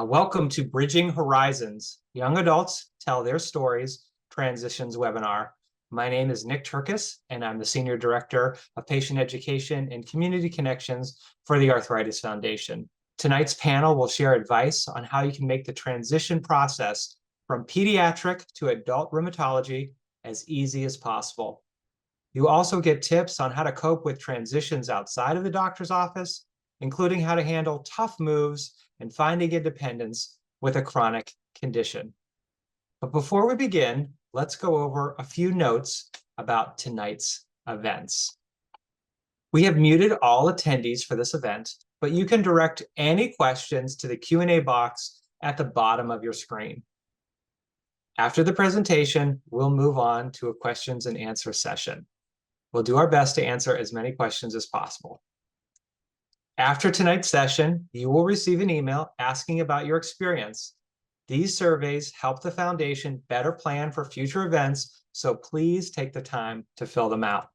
Welcome to Bridging Horizons, Young Adults Tell Their Stories Transitions webinar. My name is Nick Turkis, and I'm the Senior Director of Patient Education and Community Connections for the Arthritis Foundation. Tonight's panel will share advice on how you can make the transition process from pediatric to adult rheumatology as easy as possible. You also get tips on how to cope with transitions outside of the doctor's office, including how to handle tough moves and finding independence with a chronic condition. But before we begin, let's go over a few notes about tonight's events. We have muted all attendees for this event, but you can direct any questions to the Q&A box at the bottom of your screen. After the presentation, we'll move on to a questions and answer session. We'll do our best to answer as many questions as possible. After tonight's session, you will receive an email asking about your experience. These surveys help the foundation better plan for future events, so please take the time to fill them out.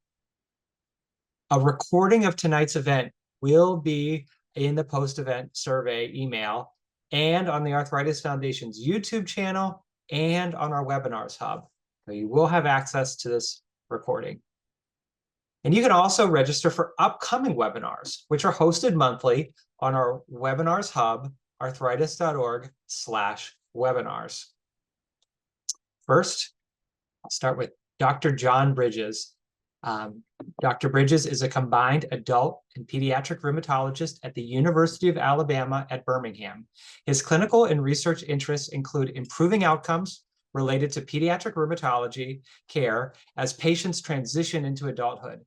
A recording of tonight's event will be in the post-event survey email and on the Arthritis Foundation's YouTube channel and on our webinars hub. So you will have access to this recording. And you can also register for upcoming webinars, which are hosted monthly on our webinars hub, arthritis.org/webinars. First, I'll start with Dr. John Bridges. Dr. Bridges is a combined adult and pediatric rheumatologist at the University of Alabama at Birmingham. His clinical and research interests include improving outcomes related to pediatric rheumatology care as patients transition into adulthood.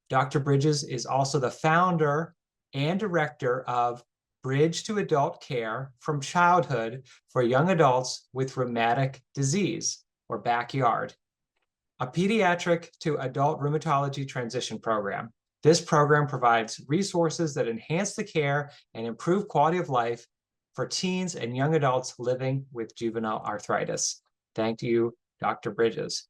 Dr. Bridges is also the founder and director of Bridge to Adult Care from Childhood for Young Adults with Rheumatic Disease, or Backyard, a pediatric to adult rheumatology transition program. This program provides resources that enhance the care and improve quality of life for teens and young adults living with juvenile arthritis. Thank you, Dr. Bridges.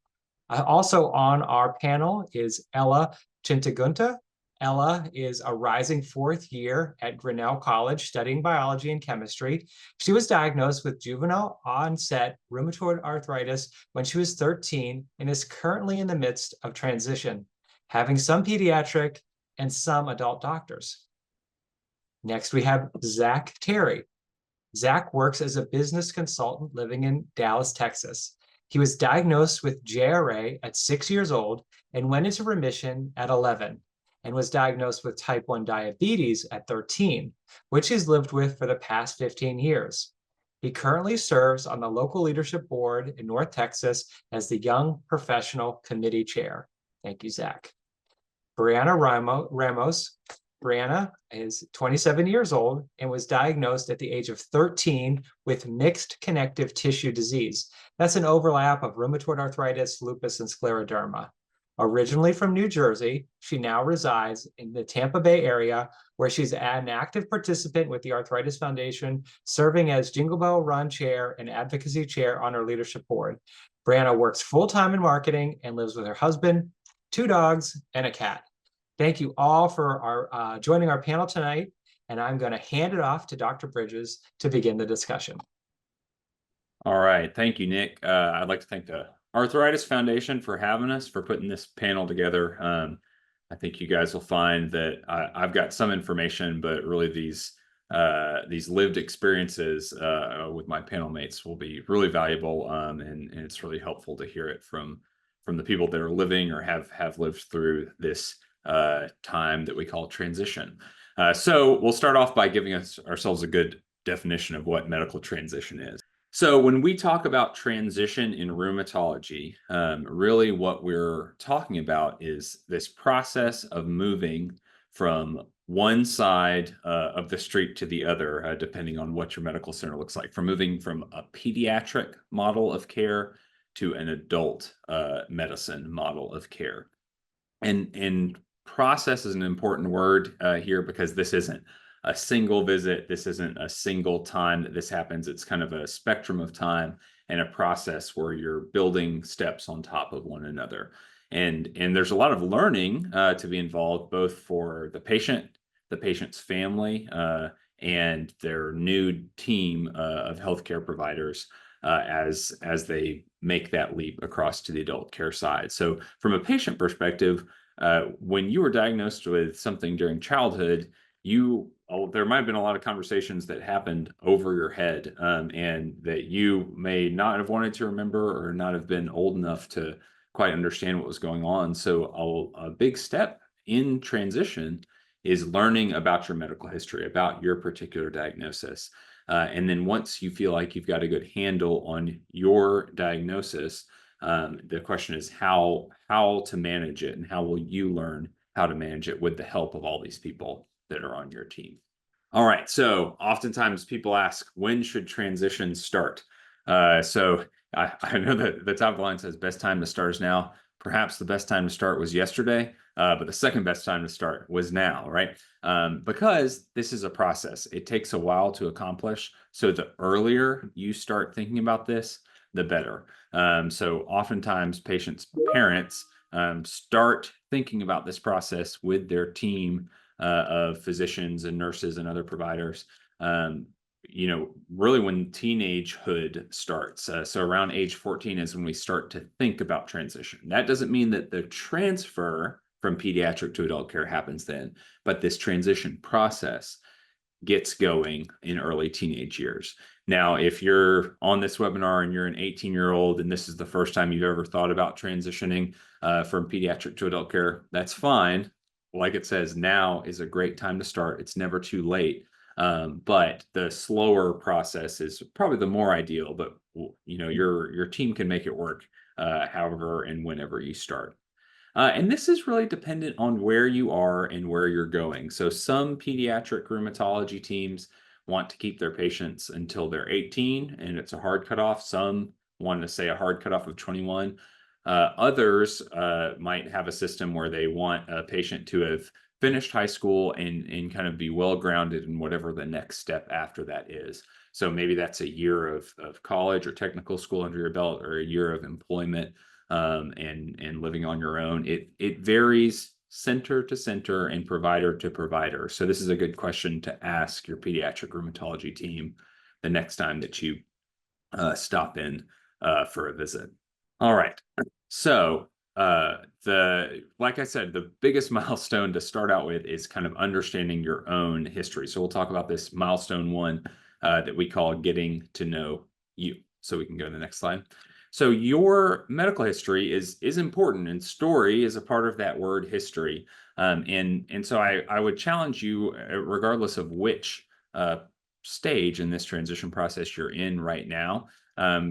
Also on our panel is Ella Chintagunta. Ella is a rising fourth year at Grinnell College studying biology and chemistry. She was diagnosed with juvenile onset rheumatoid arthritis when she was 13 and is currently in the midst of transition, having some pediatric and some adult doctors. Next, we have Zach Terry. Zach works as a business consultant living in Dallas, Texas. He was diagnosed with JRA at 6 years old and went into remission at 11, and was diagnosed with type 1 diabetes at 13, which he's lived with for the past 15 years. He currently serves on the local leadership board in North Texas as the Young Professional Committee Chair. Thank you, Zach. Brianna Ramos. Brianna is 27 years old and was diagnosed at the age of 13 with mixed connective tissue disease. That's an overlap of rheumatoid arthritis, lupus, and scleroderma. Originally from New Jersey, she now resides in the Tampa Bay area, where she's an active participant with the Arthritis Foundation, serving as Jingle Bell Run Chair and Advocacy Chair on our leadership board. Brianna works full-time in marketing and lives with her husband, 2 dogs, and a cat. Thank you all for joining our panel tonight, and I'm going to hand it off to Dr. Bridges to begin the discussion. All right. Thank you, Nick. I'd like to thank the Arthritis Foundation for having us, for putting this panel together. I think you guys will find that I've got some information, but really these lived experiences with my panel mates will be really valuable, and it's really helpful to hear it from the people that are living or have lived through this time that we call transition. So we'll start off by giving ourselves a good definition of what medical transition is. So when we talk about transition in rheumatology, really what we're talking about is this process of moving from one side of the street to the other, depending on what your medical center looks like, from moving from a pediatric model of care to an adult medicine model of care. And process is an important word here, because this isn't a single visit. This isn't a single time that this happens. It's kind of a spectrum of time and a process where you're building steps on top of one another. And there's a lot of learning to be involved, both for the patient, the patient's family, and their new team of healthcare providers as they make that leap across to the adult care side. So, from a patient perspective, when you were diagnosed with something during childhood, there might have been a lot of conversations that happened over your head, and that you may not have wanted to remember or not have been old enough to quite understand what was going on. So, a big step in transition is learning about your medical history, about your particular diagnosis. And then once you feel like you've got a good handle on your diagnosis, the question is how to manage it, and how will you learn how to manage it with the help of all these people that are on your team. All right. So oftentimes people ask, when should transition start? So I know that the top line says best time to start is now. Perhaps the best time to start was yesterday, but the second best time to start was now, right? Because this is a process. It takes a while to accomplish. So the earlier you start thinking about this, the better. So oftentimes patients' parents start thinking about this process with their team of physicians and nurses and other providers. Um, really when teenagehood starts. So around age 14 is when we start to think about transition. That doesn't mean that the transfer from pediatric to adult care happens then, but this transition process gets going in early teenage years. Now, if you're on this webinar and you're an 18-year-old and this is the first time you've ever thought about transitioning from pediatric to adult care, that's fine. Like it says, now is a great time to start. It's never too late. But the slower process is probably the more ideal, but your team can make it work however and whenever you start. And this is really dependent on where you are and where you're going. So some pediatric rheumatology teams want to keep their patients until they're 18, and it's a hard cutoff. Some want to say a hard cutoff of 21. Others might have a system where they want a patient to have finished high school and kind of be well grounded in whatever the next step after that is. So maybe that's a year of college or technical school under your belt, or a year of employment, and living on your own. It varies center to center and provider to provider. So this is a good question to ask your pediatric rheumatology team the next time that you stop in for a visit. All right. So like I said, the biggest milestone to start out with is kind of understanding your own history. So we'll talk about this milestone one that we call getting to know you. So we can go to the next slide. So your medical history is important, and story is a part of that word history. And so I would challenge you, regardless of which stage in this transition process you're in right now,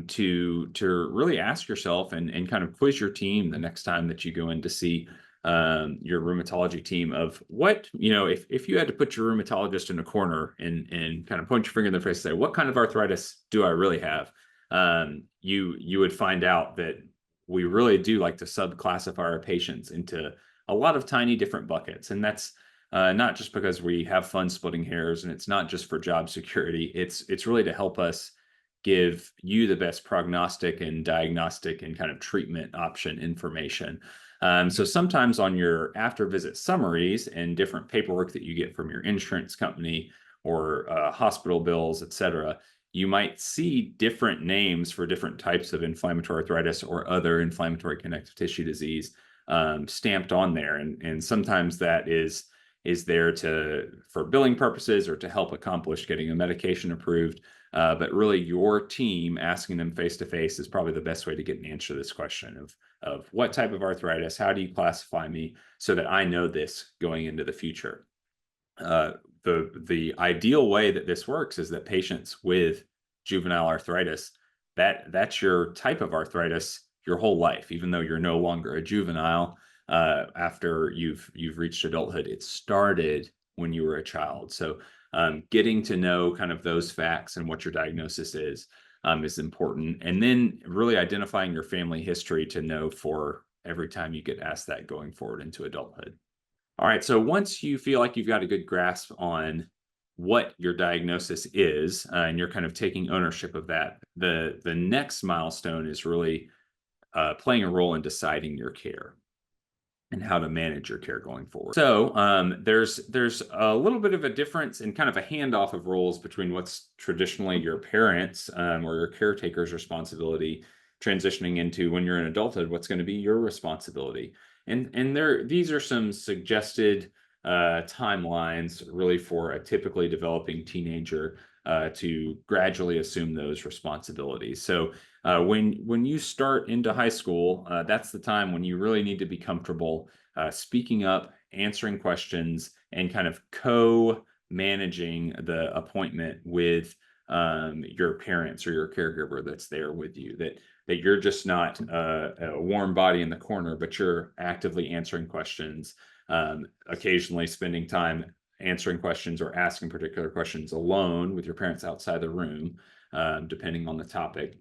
to really ask yourself and kind of quiz your team the next time that you go in to see your rheumatology team of what, if you had to put your rheumatologist in a corner and kind of point your finger in their face and say, what kind of arthritis do I really have? You would find out that we really do like to subclassify our patients into a lot of tiny different buckets. And that's not just because we have fun splitting hairs, and it's not just for job security. It's really to help us give you the best prognostic and diagnostic and kind of treatment option information. So sometimes on your after visit summaries and different paperwork that you get from your insurance company or hospital bills, et cetera, you might see different names for different types of inflammatory arthritis or other inflammatory connective tissue disease stamped on there. And sometimes that is there for billing purposes or to help accomplish getting a medication approved. But really, your team asking them face to face is probably the best way to get an answer to this question of what type of arthritis, how do you classify me so that I know this going into the future. The ideal way that this works is that patients with juvenile arthritis, that's your type of arthritis your whole life, even though you're no longer a juvenile after you've reached adulthood. It started when you were a child. So getting to know kind of those facts and what your diagnosis is important. And then really identifying your family history to know for every time you get asked that going forward into adulthood. All right, so once you feel like you've got a good grasp on what your diagnosis is, and you're kind of taking ownership of that, the next milestone is really playing a role in deciding your care. and how to manage your care going forward. So there's a little bit of a difference and kind of a handoff of roles between what's traditionally your parents or your caretaker's responsibility, transitioning into when you're in adulthood, what's going to be your responsibility. And these are some suggested timelines really for a typically developing teenager to gradually assume those responsibilities. So when you start into high school, that's the time when you really need to be comfortable speaking up, answering questions, and kind of co-managing the appointment with your parents or your caregiver that's there with you. That you're just not a warm body in the corner, but you're actively answering questions, occasionally spending time answering questions or asking particular questions alone with your parents outside the room, depending on the topic.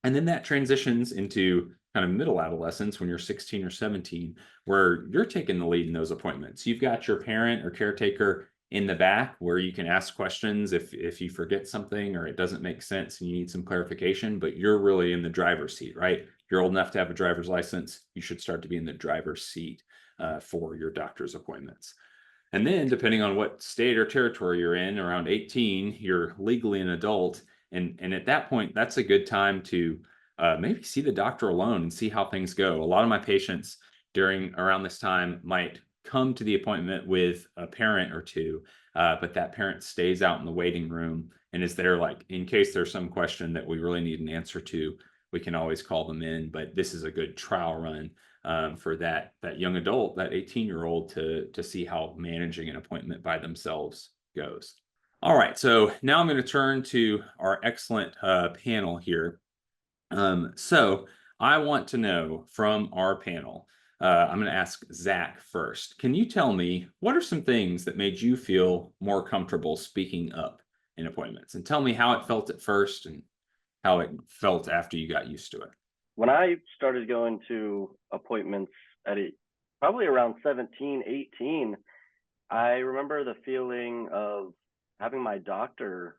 And then that transitions into kind of middle adolescence when you're 16 or 17, where you're taking the lead in those appointments. You've got your parent or caretaker in the back where you can ask questions if you forget something or it doesn't make sense and you need some clarification, but you're really in the driver's seat, right? You're old enough to have a driver's license. You should start to be in the driver's seat for your doctor's appointments. And then, depending on what state or territory you're in, around 18, you're legally an adult. And at that point, that's a good time to maybe see the doctor alone and see how things go. A lot of my patients during around this time might come to the appointment with a parent or two, but that parent stays out in the waiting room and is there like in case there's some question that we really need an answer to, we can always call them in. But this is a good trial run for that young adult, that 18-year-old, to see how managing an appointment by themselves goes. All right, so now I'm going to turn to our excellent panel here. So I want to know from our panel, I'm going to ask Zach first. Can you tell me what are some things that made you feel more comfortable speaking up in appointments? And tell me how it felt at first and how it felt after you got used to it. When I started going to appointments probably around 17, 18, I remember the feeling of having my doctor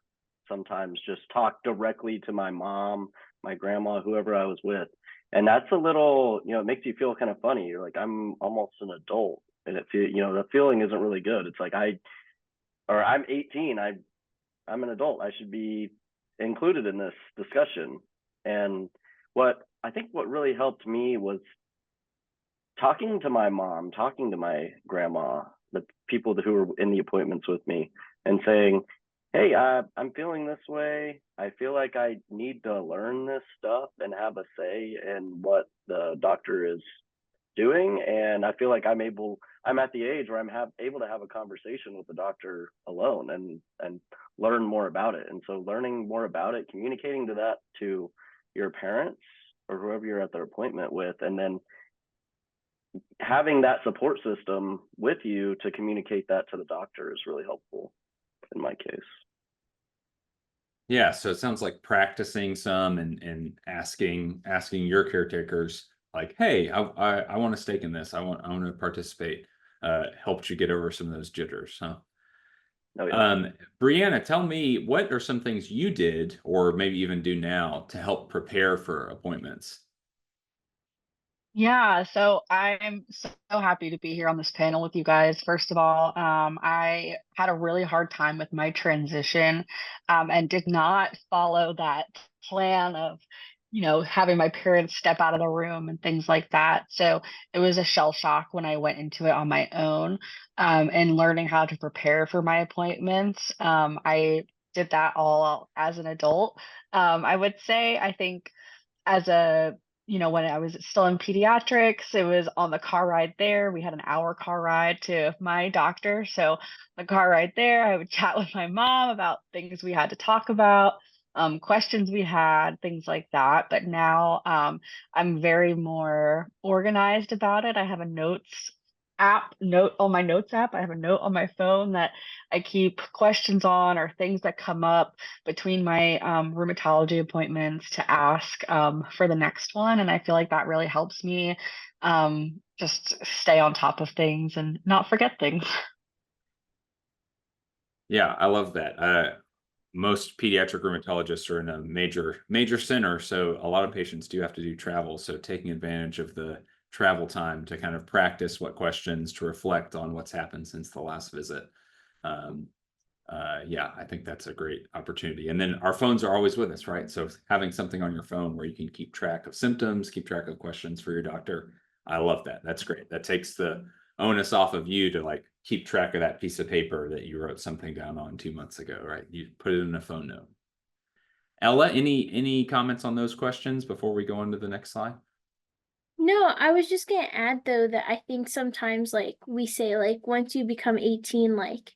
sometimes just talk directly to my mom, my grandma, whoever I was with. And that's a little, it makes you feel kind of funny. You're like, I'm almost an adult. And the feeling isn't really good. It's like I'm 18. I'm an adult. I should be included in this discussion. And what really helped me was talking to my mom, talking to my grandma, the people who were in the appointments with me, and saying, hey, I'm feeling this way. I feel like I need to learn this stuff and have a say in what the doctor is doing. And I feel like I'm at the age where I'm able to have a conversation with the doctor alone and learn more about it. And so learning more about it, communicating that to your parents or whoever you're at their appointment with, and then having that support system with you to communicate that to the doctor is really helpful in my case. Yeah, so it sounds like practicing some and asking your caretakers like, hey, I want to stake in this. I want to participate. Helped you get over some of those jitters, huh? Oh, yeah. Brianna, tell me, what are some things you did or maybe even do now to help prepare for appointments? Yeah, so I'm so happy to be here on this panel with you guys. First of all, I had a really hard time with my transition, and did not follow that plan of, having my parents step out of the room and things like that. So it was a shell shock when I went into it on my own, and learning how to prepare for my appointments. I did that all as an adult. I would say, I think, as a when I was still in pediatrics, it was on the car ride there. We had an hour car ride to my doctor. So the car ride there, I would chat with my mom about things we had to talk about, questions we had, things like that. But now, I'm very more organized about it. I have a note on my notes app. I have a note on my phone that I keep questions on or things that come up between my rheumatology appointments to ask for the next one. And I feel like that really helps me just stay on top of things and not forget things. Yeah, I love that. Most pediatric rheumatologists are in a major center, so a lot of patients do have to do travel. So taking advantage of the travel time to kind of practice what questions to reflect on what's happened since the last visit. Yeah, I think that's a great opportunity. And then our phones are always with us, right? So having something on your phone where you can keep track of symptoms, keep track of questions for your doctor. I love that. That's great. That takes the onus off of you to like keep track of that piece of paper that you wrote something down on 2 months ago, right? You put it in a phone note. Ella, any comments on those questions before we go on to the next slide? No, I was just gonna add though that I think sometimes like we say like once you become 18, like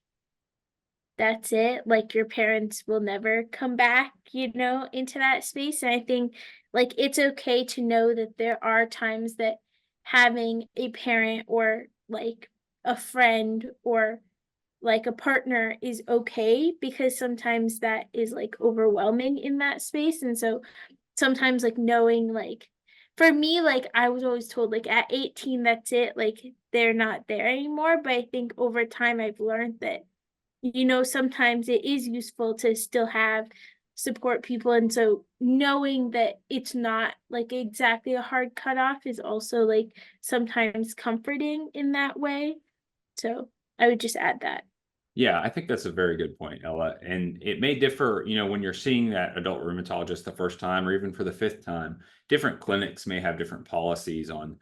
that's it. Like your parents will never come back, into that space. And I think like it's okay to know that there are times that having a parent or like a friend or like a partner is okay because sometimes that is like overwhelming in that space. And so sometimes like knowing like for me, like I was always told like at 18, that's it, like they're not there anymore. But I think over time I've learned that sometimes it is useful to still have support people. And so knowing that it's not like exactly a hard cutoff is also like sometimes comforting in that way. So I would just add that. Yeah, I think that's a very good point, Ella. And it may differ, when you're seeing that adult rheumatologist the first time or even for the fifth time, different clinics may have different policies on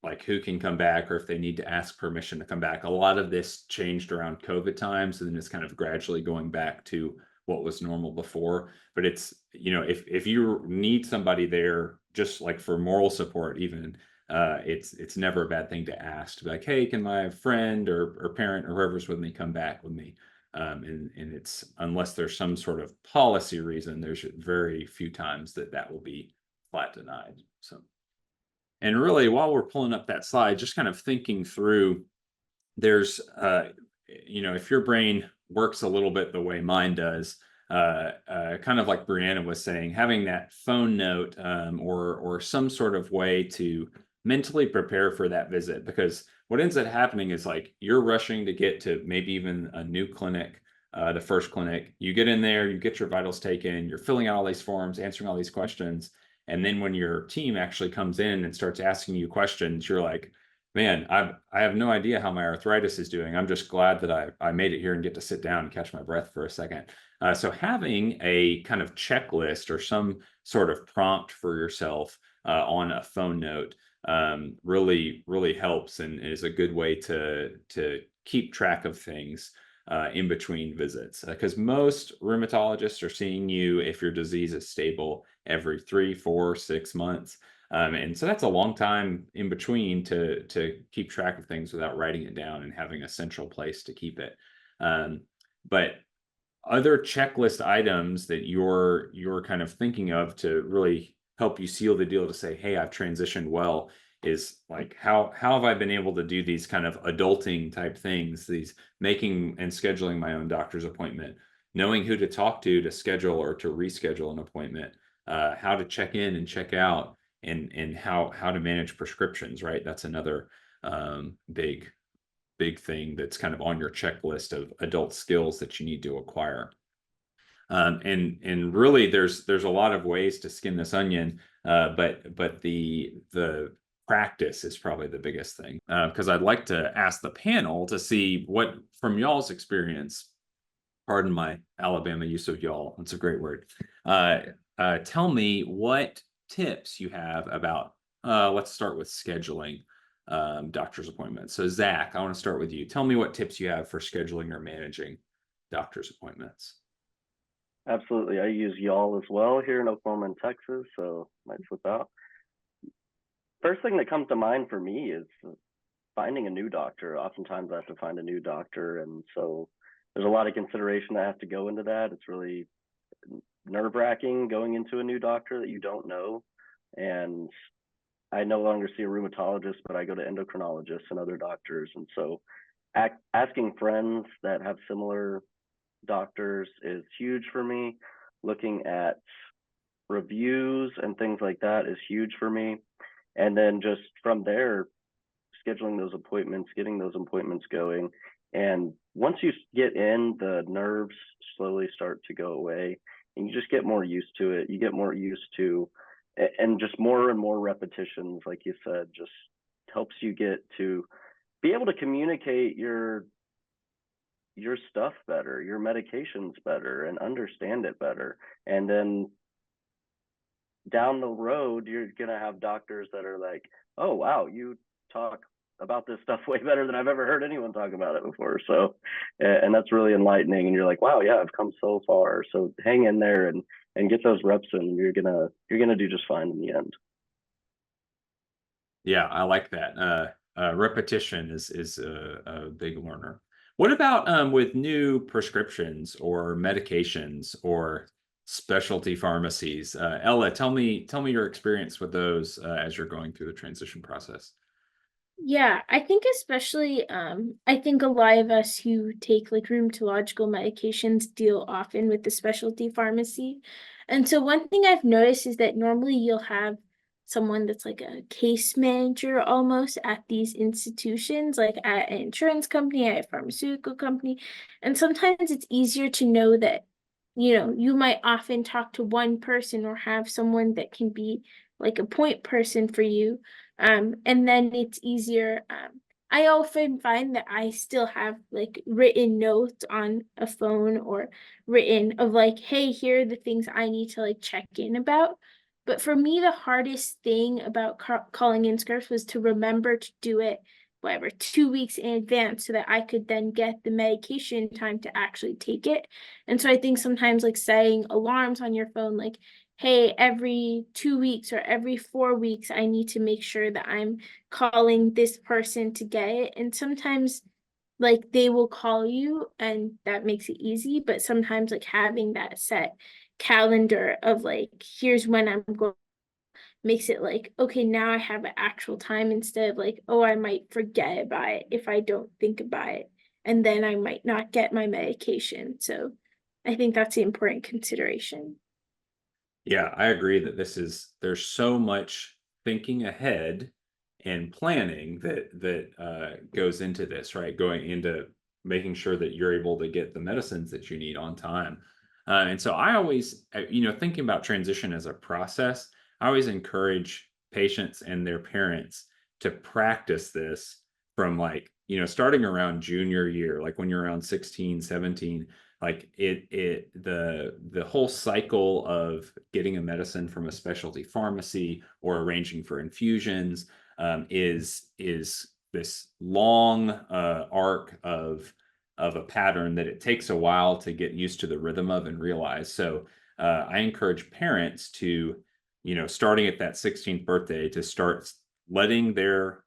like who can come back or if they need to ask permission to come back. A lot of this changed around COVID times, and then it's kind of gradually going back to what was normal before. But it's, if you need somebody there just like for moral support, even it's never a bad thing to ask to be like, hey, can my friend or parent or whoever's with me come back with me? And it's unless there's some sort of policy reason, there's very few times that will be flat denied. So, and really, while we're pulling up that slide, just kind of thinking through, there's if your brain works a little bit the way mine does, kind of like Brianna was saying, having that phone note or some sort of way to mentally prepare for that visit, because what ends up happening is like you're rushing to get to maybe even a new clinic, the first clinic. You get in there, you get your vitals taken, you're filling out all these forms, answering all these questions, and then when your team actually comes in and starts asking you questions, you're like, man, I have no idea how my arthritis is doing. I'm just glad that I made it here and get to sit down and catch my breath for a second. So having a kind of checklist or some sort of prompt for yourself on a phone note really, really helps and is a good way to keep track of things in between visits. Because most rheumatologists are seeing you, if your disease is stable, every 3, 4, 6 months. And so that's a long time in between to keep track of things without writing it down and having a central place to keep it. But other checklist items that you're kind of thinking of to really help you seal the deal to say, hey, I've transitioned well, is like how have I been able to do these kind of adulting type things, these making and scheduling my own doctor's appointment, knowing who to talk to schedule or to reschedule an appointment, how to check in and check out, and how to manage prescriptions, right? That's another big thing that's kind of on your checklist of adult skills that you need to acquire. And really, there's a lot of ways to skin this onion, but the practice is probably the biggest thing. Because I'd like to ask the panel to see what, from y'all's experience, pardon my Alabama use of y'all, that's a great word. Tell me what tips you have about, let's start with scheduling doctor's appointments. So Zach, I want to start with you. Tell me what tips you have for scheduling or managing doctor's appointments. Absolutely. I use y'all as well here in Oklahoma and Texas, so might slip out. First thing that comes to mind for me is finding a new doctor. Oftentimes I have to find a new doctor, and so there's a lot of consideration that has to go into that. It's really nerve-wracking going into a new doctor that you don't know. And I no longer see a rheumatologist, but I go to endocrinologists and other doctors. And so asking friends that have similar doctors is huge for me. Looking at reviews and things like that is huge for me. And then just from there, scheduling those appointments, getting those appointments going. And once you get in, the nerves slowly start to go away and you just get more used to it. You get more used to, and just more and more repetitions, like you said, just helps you get to be able to communicate your stuff better, your medications better, and understand it better. And then down the road, you're gonna have doctors that are like, oh wow, you talk about this stuff way better than I've ever heard anyone talk about it before. So, and that's really enlightening. And you're like, wow, yeah, I've come so far. So hang in there and get those reps in. You're gonna do just fine in the end. Yeah, I like that. Repetition is a big learner. What about with new prescriptions or medications or specialty pharmacies? Ella, tell me your experience with those as you're going through the transition process. Yeah, I think especially I think a lot of us who take like rheumatological medications deal often with the specialty pharmacy. And so one thing I've noticed is that normally you'll have someone that's like a case manager almost at these institutions, like at an insurance company, at a pharmaceutical company. And sometimes it's easier to know that, you might often talk to one person or have someone that can be like a point person for you, and then it's easier. I often find that I still have like written notes on a phone or written of like, hey, here are the things I need to like check in about. But for me, the hardest thing about calling in scripts was to remember to do it, whatever, 2 weeks in advance so that I could then get the medication time to actually take it. And so I think sometimes like setting alarms on your phone, like, hey, every 2 weeks or every 4 weeks, I need to make sure that I'm calling this person to get it. And sometimes like they will call you and that makes it easy. But sometimes like having that set calendar of like, here's when I'm going makes it like, okay, now I have an actual time instead of like, oh, I might forget about it if I don't think about it. And then I might not get my medication. So I think that's the important consideration. Yeah, I agree that there's so much thinking ahead and planning that goes into this, right? Going into making sure that you're able to get the medicines that you need on time. And so I always, thinking about transition as a process, I always encourage patients and their parents to practice this from like, starting around junior year, like when you're around 16, 17, like the whole cycle of getting a medicine from a specialty pharmacy or arranging for infusions is this long arc of a pattern that it takes a while to get used to the rhythm of and realize. So I encourage parents to, starting at that 16th birthday, to start letting their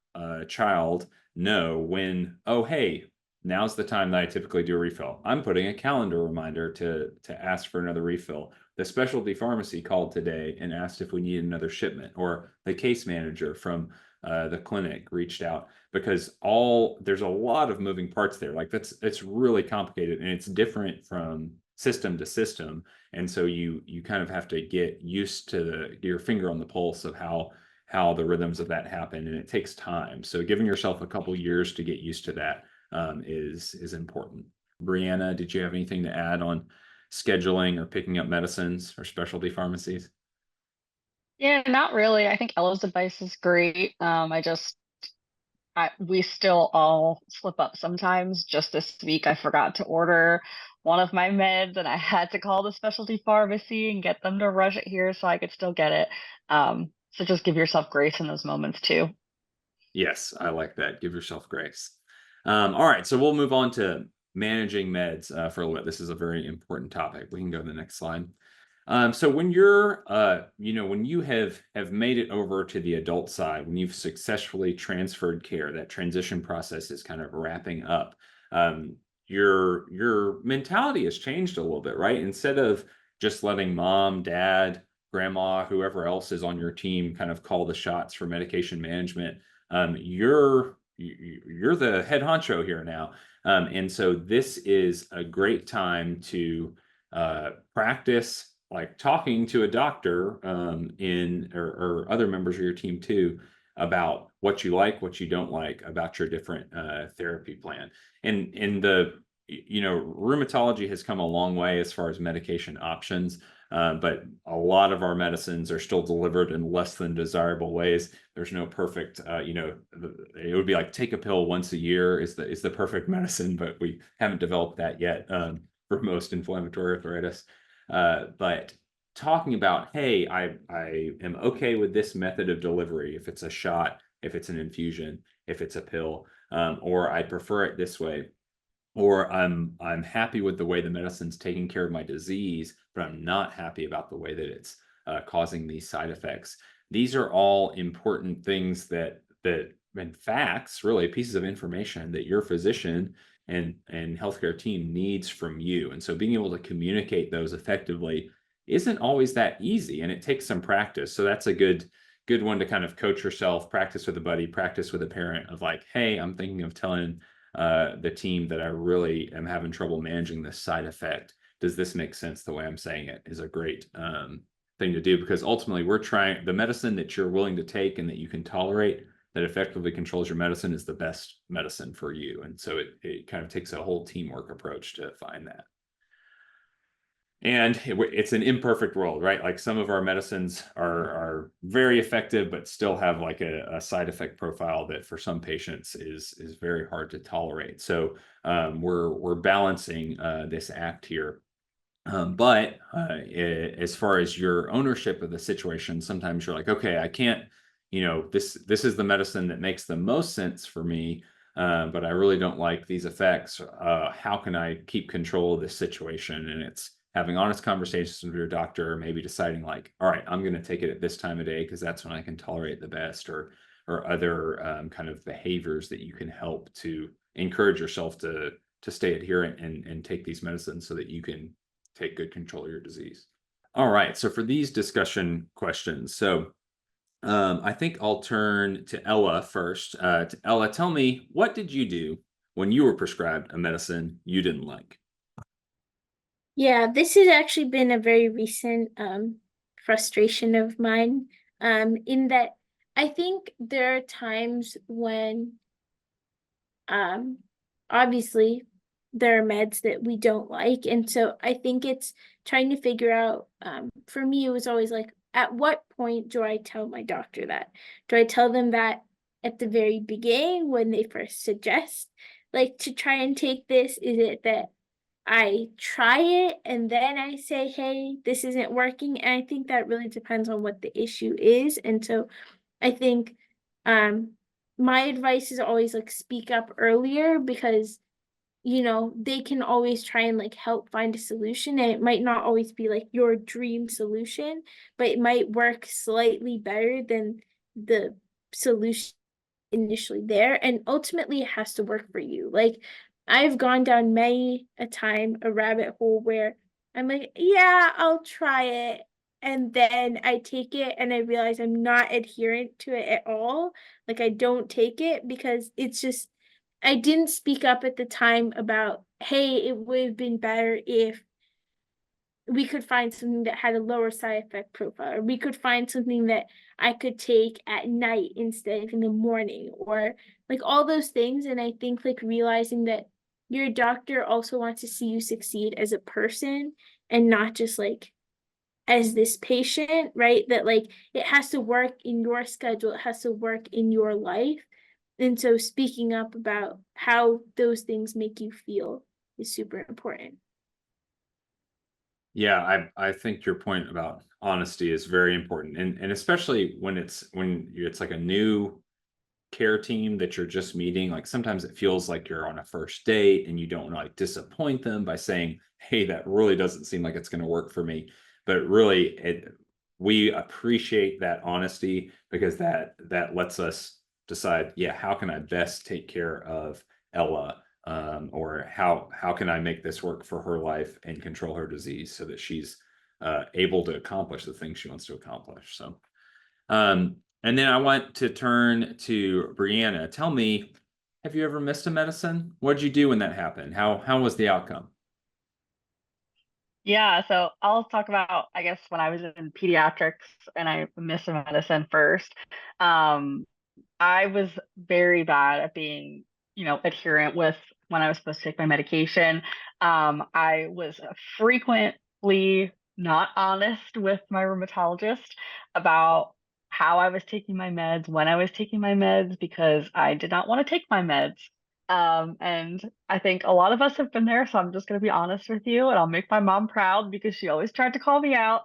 child know when, oh, hey, now's the time that I typically do a refill. I'm putting a calendar reminder to ask for another refill. The specialty pharmacy called today and asked if we need another shipment, or the case manager from the clinic reached out, because there's a lot of moving parts there. Like it's really complicated and it's different from system to system. And so you kind of have to get used to your finger on the pulse of how the rhythms of that happen, and it takes time. So giving yourself a couple years to get used to that is important. Brianna, did you have anything to add on scheduling or picking up medicines or specialty pharmacies? Yeah, not really. I think Ella's advice is great. We still all slip up sometimes. Just this week, I forgot to order one of my meds, and I had to call the specialty pharmacy and get them to rush it here so I could still get it. So just give yourself grace in those moments too. Yes, I like that. Give yourself grace. All right, so we'll move on to managing meds for a little bit. This is a very important topic. We can go to the next slide. So when you're, when you have made it over to the adult side, when you've successfully transferred care, that transition process is kind of wrapping up. Your mentality has changed a little bit, right? Instead of just letting mom, dad, grandma, whoever else is on your team kind of call the shots for medication management, you're the head honcho here now. And so this is a great time to practice like talking to a doctor or other members of your team too, about what you like, what you don't like about your different therapy plan. And rheumatology has come a long way as far as medication options. But a lot of our medicines are still delivered in less than desirable ways. There's no perfect, it would be like take a pill once a year is the perfect medicine, but we haven't developed that yet for most inflammatory arthritis. But talking about, hey, I am okay with this method of delivery, if it's a shot, if it's an infusion, if it's a pill, or I prefer it this way, or I'm happy with the way the medicine's taking care of my disease, but I'm not happy about the way that it's causing these side effects. These are all important things that and facts, really pieces of information that your physician and healthcare team needs from you. And so being able to communicate those effectively isn't always that easy, and it takes some practice. So that's a good one to kind of coach yourself, practice with a buddy, practice with a parent of like, hey, I'm thinking of telling the team that I really am having trouble managing this side effect. Does this make sense the way I'm saying it? Is a great thing to do, because ultimately we're trying, the medicine that you're willing to take and that you can tolerate that effectively controls your medicine is the best medicine for you. And so it kind of takes a whole teamwork approach to find that. And it's an imperfect world, right? Like some of our medicines are very effective, but still have like a side effect profile that for some patients is very hard to tolerate. So we're balancing this act here. But as far as your ownership of the situation, sometimes you're like, okay, I can't, this is the medicine that makes the most sense for me, but I really don't like these effects. How can I keep control of this situation? And it's having honest conversations with your doctor, maybe deciding like, all right, I'm going to take it at this time of day because that's when I can tolerate the best, or other kind of behaviors that you can help to encourage yourself to stay adherent and take these medicines so that you can take good control of your disease. All right, so for these discussion questions, so I think I'll turn to Ella first. Ella, tell me, what did you do when you were prescribed a medicine you didn't like? Yeah, this has actually been a very recent frustration of mine, in that I think there are times when obviously there are meds that we don't like, and so I think it's trying to figure out, for me it was always like, at what point do I tell my doctor that? Do I tell them that at the very beginning when they first suggest like to try and take this? Is it that I try it and then I say, hey, this isn't working? And I think that really depends on what the issue is. And so I think my advice is always like speak up earlier, because they can always try and like help find a solution, and it might not always be like your dream solution, but it might work slightly better than the solution initially there, and ultimately it has to work for you. Like I've gone down many a time a rabbit hole where I'm like, yeah, I'll try it, and then I take it and I realize I'm not adherent to it at all. Like I don't take it because it's just, I didn't speak up at the time about, hey, it would have been better if we could find something that had a lower side effect profile, or we could find something that I could take at night instead of in the morning, or like all those things. And I think like realizing that your doctor also wants to see you succeed as a person and not just like as this patient, right? That like it has to work in your schedule, it has to work in your life. And so speaking up about how those things make you feel is super important. Yeah, I think your point about honesty is very important, and especially when it's like a new care team that you're just meeting. Like sometimes it feels like you're on a first date and you don't want to like disappoint them by saying, hey, that really doesn't seem like it's going to work for me. But really, we appreciate that honesty, because that lets us decide, yeah, how can I best take care of Ella, or how can I make this work for her life and control her disease so that she's able to accomplish the things she wants to accomplish. So and then I want to turn to Brianna. Tell me, have you ever missed a medicine? What did you do when that happened? How was the outcome? Yeah, so I'll talk about, I guess, when I was in pediatrics and I missed a medicine first. Um, I was very bad at being, adherent with when I was supposed to take my medication. I was frequently not honest with my rheumatologist about how I was taking my meds, when I was taking my meds, because I did not want to take my meds. And I think a lot of us have been there, so I'm just going to be honest with you, and I'll make my mom proud because she always tried to call me out.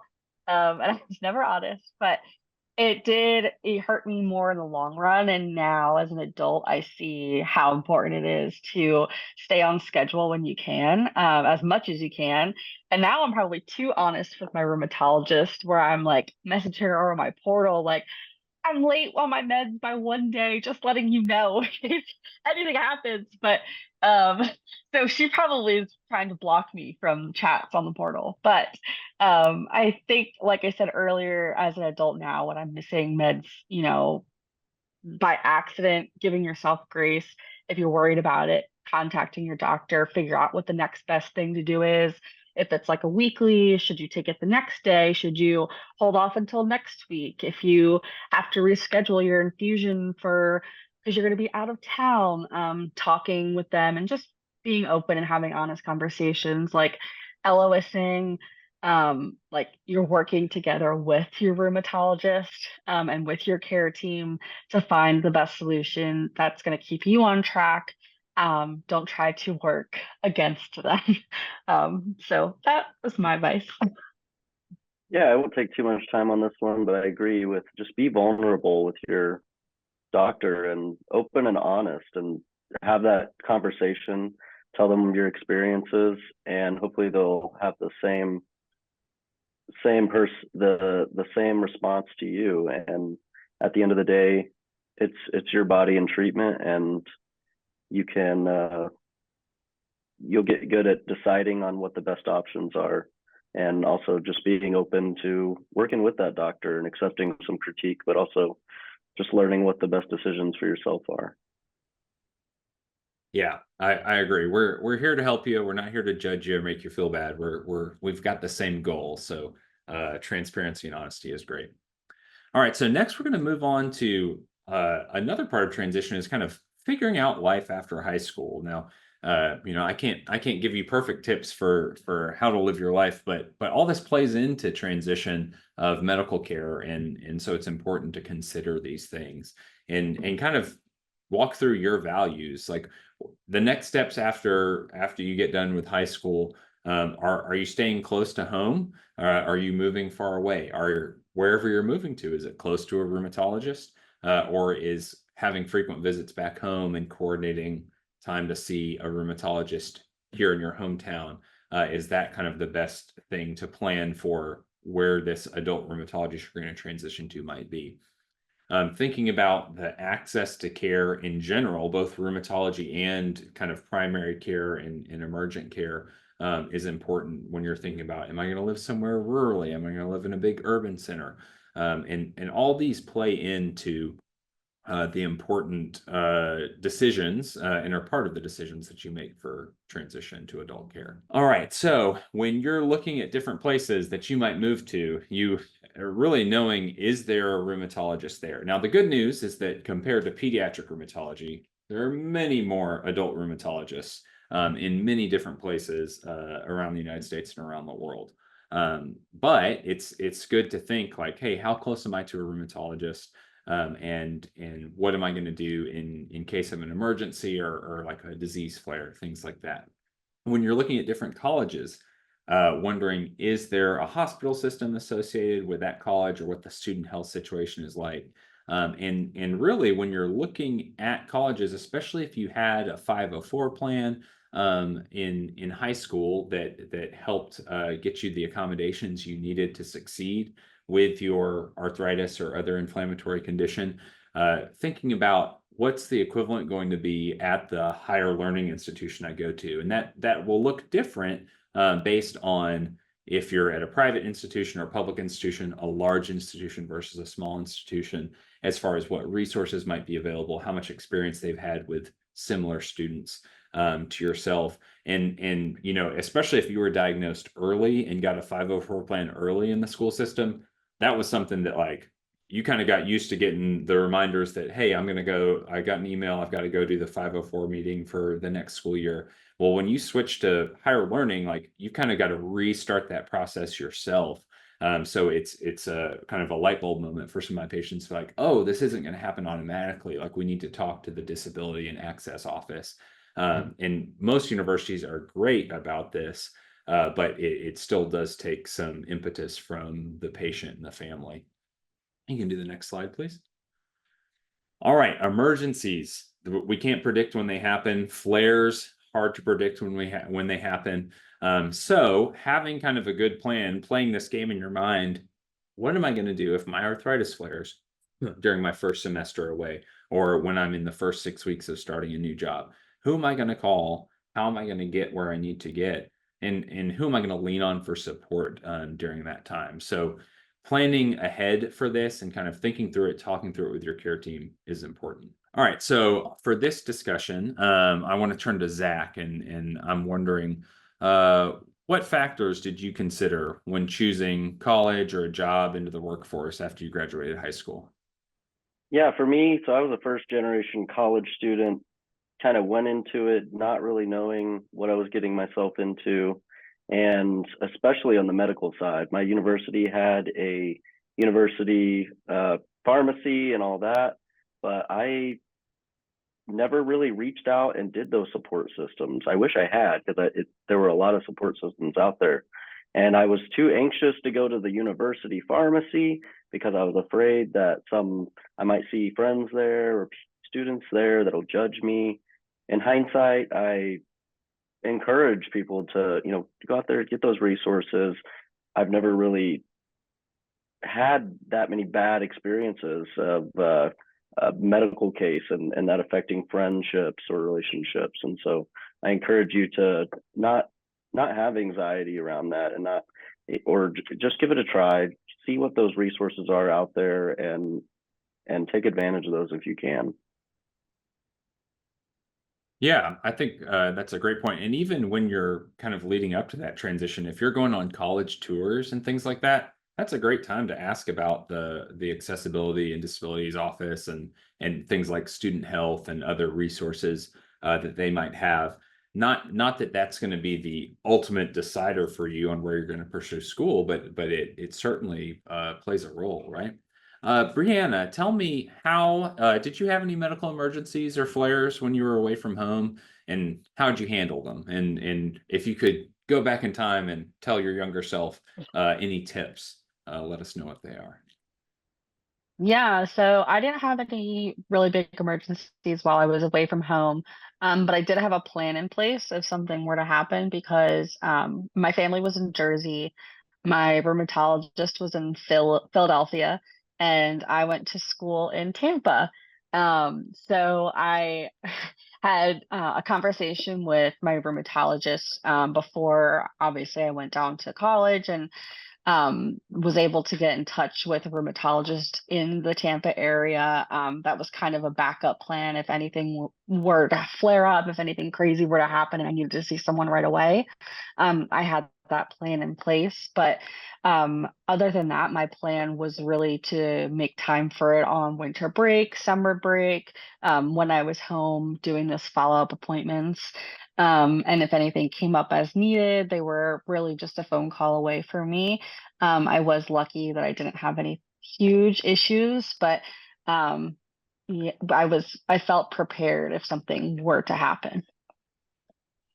And I was never honest, but it hurt me more in the long run. And now as an adult, I see how important it is to stay on schedule when you can, as much as you can. And now I'm probably too honest with my rheumatologist, where I'm like messaging her on my portal, like, I'm late on my meds by 1 day, just letting you know if anything happens. But um, so she probably is trying to block me from chats on the portal. But I think, like I said earlier, as an adult now, when I'm missing meds, by accident, giving yourself grace. If you're worried about it, contacting your doctor, figure out what the next best thing to do is. If it's like a weekly, should you take it the next day? Should you hold off until next week? If you have to reschedule your infusion because you're going to be out of town, talking with them and just being open and having honest conversations, like LOSing, like you're working together with your rheumatologist, and with your care team to find the best solution that's going to keep you on track. Don't try to work against them. So that was my advice. Yeah, I won't take too much time on this one, but I agree with just be vulnerable with your doctor and open and honest and have that conversation, tell them your experiences, and hopefully they'll have the the same response to you. And at the end of the day, it's your body and treatment, and you can you'll get good at deciding on what the best options are, and also just being open to working with that doctor and accepting some critique, but also just learning what the best decisions for yourself are. Yeah, I agree. We're here to help you. We're not here to judge you or make you feel bad. We've got the same goal. So transparency and honesty is great. All right, so next we're going to move on to another part of transition is kind of figuring out life after high school. Now, I can't give you perfect tips for how to live your life, but all this plays into transition of medical care, and so it's important to consider these things and kind of walk through your values, like the next steps after you get done with high school. Are you staying close to home? Are you moving far away? Wherever you're moving to, is it close to a rheumatologist, or is having frequent visits back home and coordinating time to see a rheumatologist here in your hometown? Is that kind of the best thing to plan for where this adult rheumatologist you're going to transition to might be? Thinking about the access to care in general, both rheumatology and kind of primary care and emergent care, is important when you're thinking about, am I going to live somewhere rurally? Am I going to live in a big urban center? And all these play into the important decisions and are part of the decisions that you make for transition to adult care. All right, so when you're looking at different places that you might move to, you are really knowing, is there a rheumatologist there? Now, the good news is that compared to pediatric rheumatology, there are many more adult rheumatologists in many different places around the United States and around the world. But it's good to think like, hey, how close am I to a rheumatologist? And what am I going to do in case of an emergency or like a disease flare, things like that. When you're looking at different colleges, wondering, is there a hospital system associated with that college or what the student health situation is like? And really, when you're looking at colleges, especially if you had a 504 plan in high school that helped get you the accommodations you needed to succeed with your arthritis or other inflammatory condition, thinking about what's the equivalent going to be at the higher learning institution I go to. And that will look different based on if you're at a private institution or public institution, a large institution versus a small institution, as far as what resources might be available, how much experience they've had with similar students to yourself. And especially if you were diagnosed early and got a 504 plan early in the school system, that was something that like you kind of got used to getting the reminders that, hey, I got an email, I've got to go do the 504 meeting for the next school year. Well, when you switch to higher learning, like you kind of got to restart that process yourself. So it's a kind of a light bulb moment for some of my patients, like, oh, this isn't going to happen automatically. Like we need to talk to the disability and access office. And most universities are great about this, but it still does take some impetus from the patient and the family. You can do the next slide, please. All right, emergencies. We can't predict when they happen. Flares, hard to predict when they happen. So having kind of a good plan, playing this game in your mind, what am I going to do if my arthritis flares during my first semester away, or when I'm in the first 6 weeks of starting a new job? Who am I going to call? How am I going to get where I need to get? And who am I going to lean on for support during that time? So planning ahead for this and kind of thinking through it, talking through it with your care team is important. All right, so for this discussion, I want to turn to Zach, and I'm wondering, what factors did you consider when choosing college or a job into the workforce after you graduated high school? Yeah, for me, so I was a first generation college student, kind of went into it not really knowing what I was getting myself into. And especially on the medical side, my university had a university pharmacy and all that, but I never really reached out and did those support systems. I wish I had, because there were a lot of support systems out there. And I was too anxious to go to the university pharmacy because I was afraid that I might see friends there or students there that'll judge me. In hindsight, I encourage people to, go out there, get those resources. I've never really had that many bad experiences of a medical case and that affecting friendships or relationships. And so I encourage you to not have anxiety around that, and just give it a try, see what those resources are out there, and take advantage of those if you can. Yeah, I think that's a great point. And even when you're kind of leading up to that transition, if you're going on college tours and things like that, that's a great time to ask about the accessibility and disabilities office and things like student health and other resources that they might have. Not that that's going to be the ultimate decider for you on where you're going to pursue school, but it certainly plays a role, right? Brianna, tell me how did you have any medical emergencies or flares when you were away from home, and how did you handle them? And if you could go back in time and tell your younger self any tips, let us know what they are. Yeah, so I didn't have any really big emergencies while I was away from home, but I did have a plan in place if something were to happen because my family was in Jersey, my rheumatologist was in Philadelphia, and I went to school in Tampa. So I had a conversation with my rheumatologist before, obviously, I went down to college, and was able to get in touch with a rheumatologist in the Tampa area. That was kind of a backup plan if anything were to flare up, if anything crazy were to happen and I needed to see someone right away. I had that plan in place. But other than that, my plan was really to make time for it on winter break, summer break, when I was home doing this follow-up appointments. And if anything came up as needed, they were really just a phone call away for me. I was lucky that I didn't have any huge issues, but yeah, I felt prepared if something were to happen.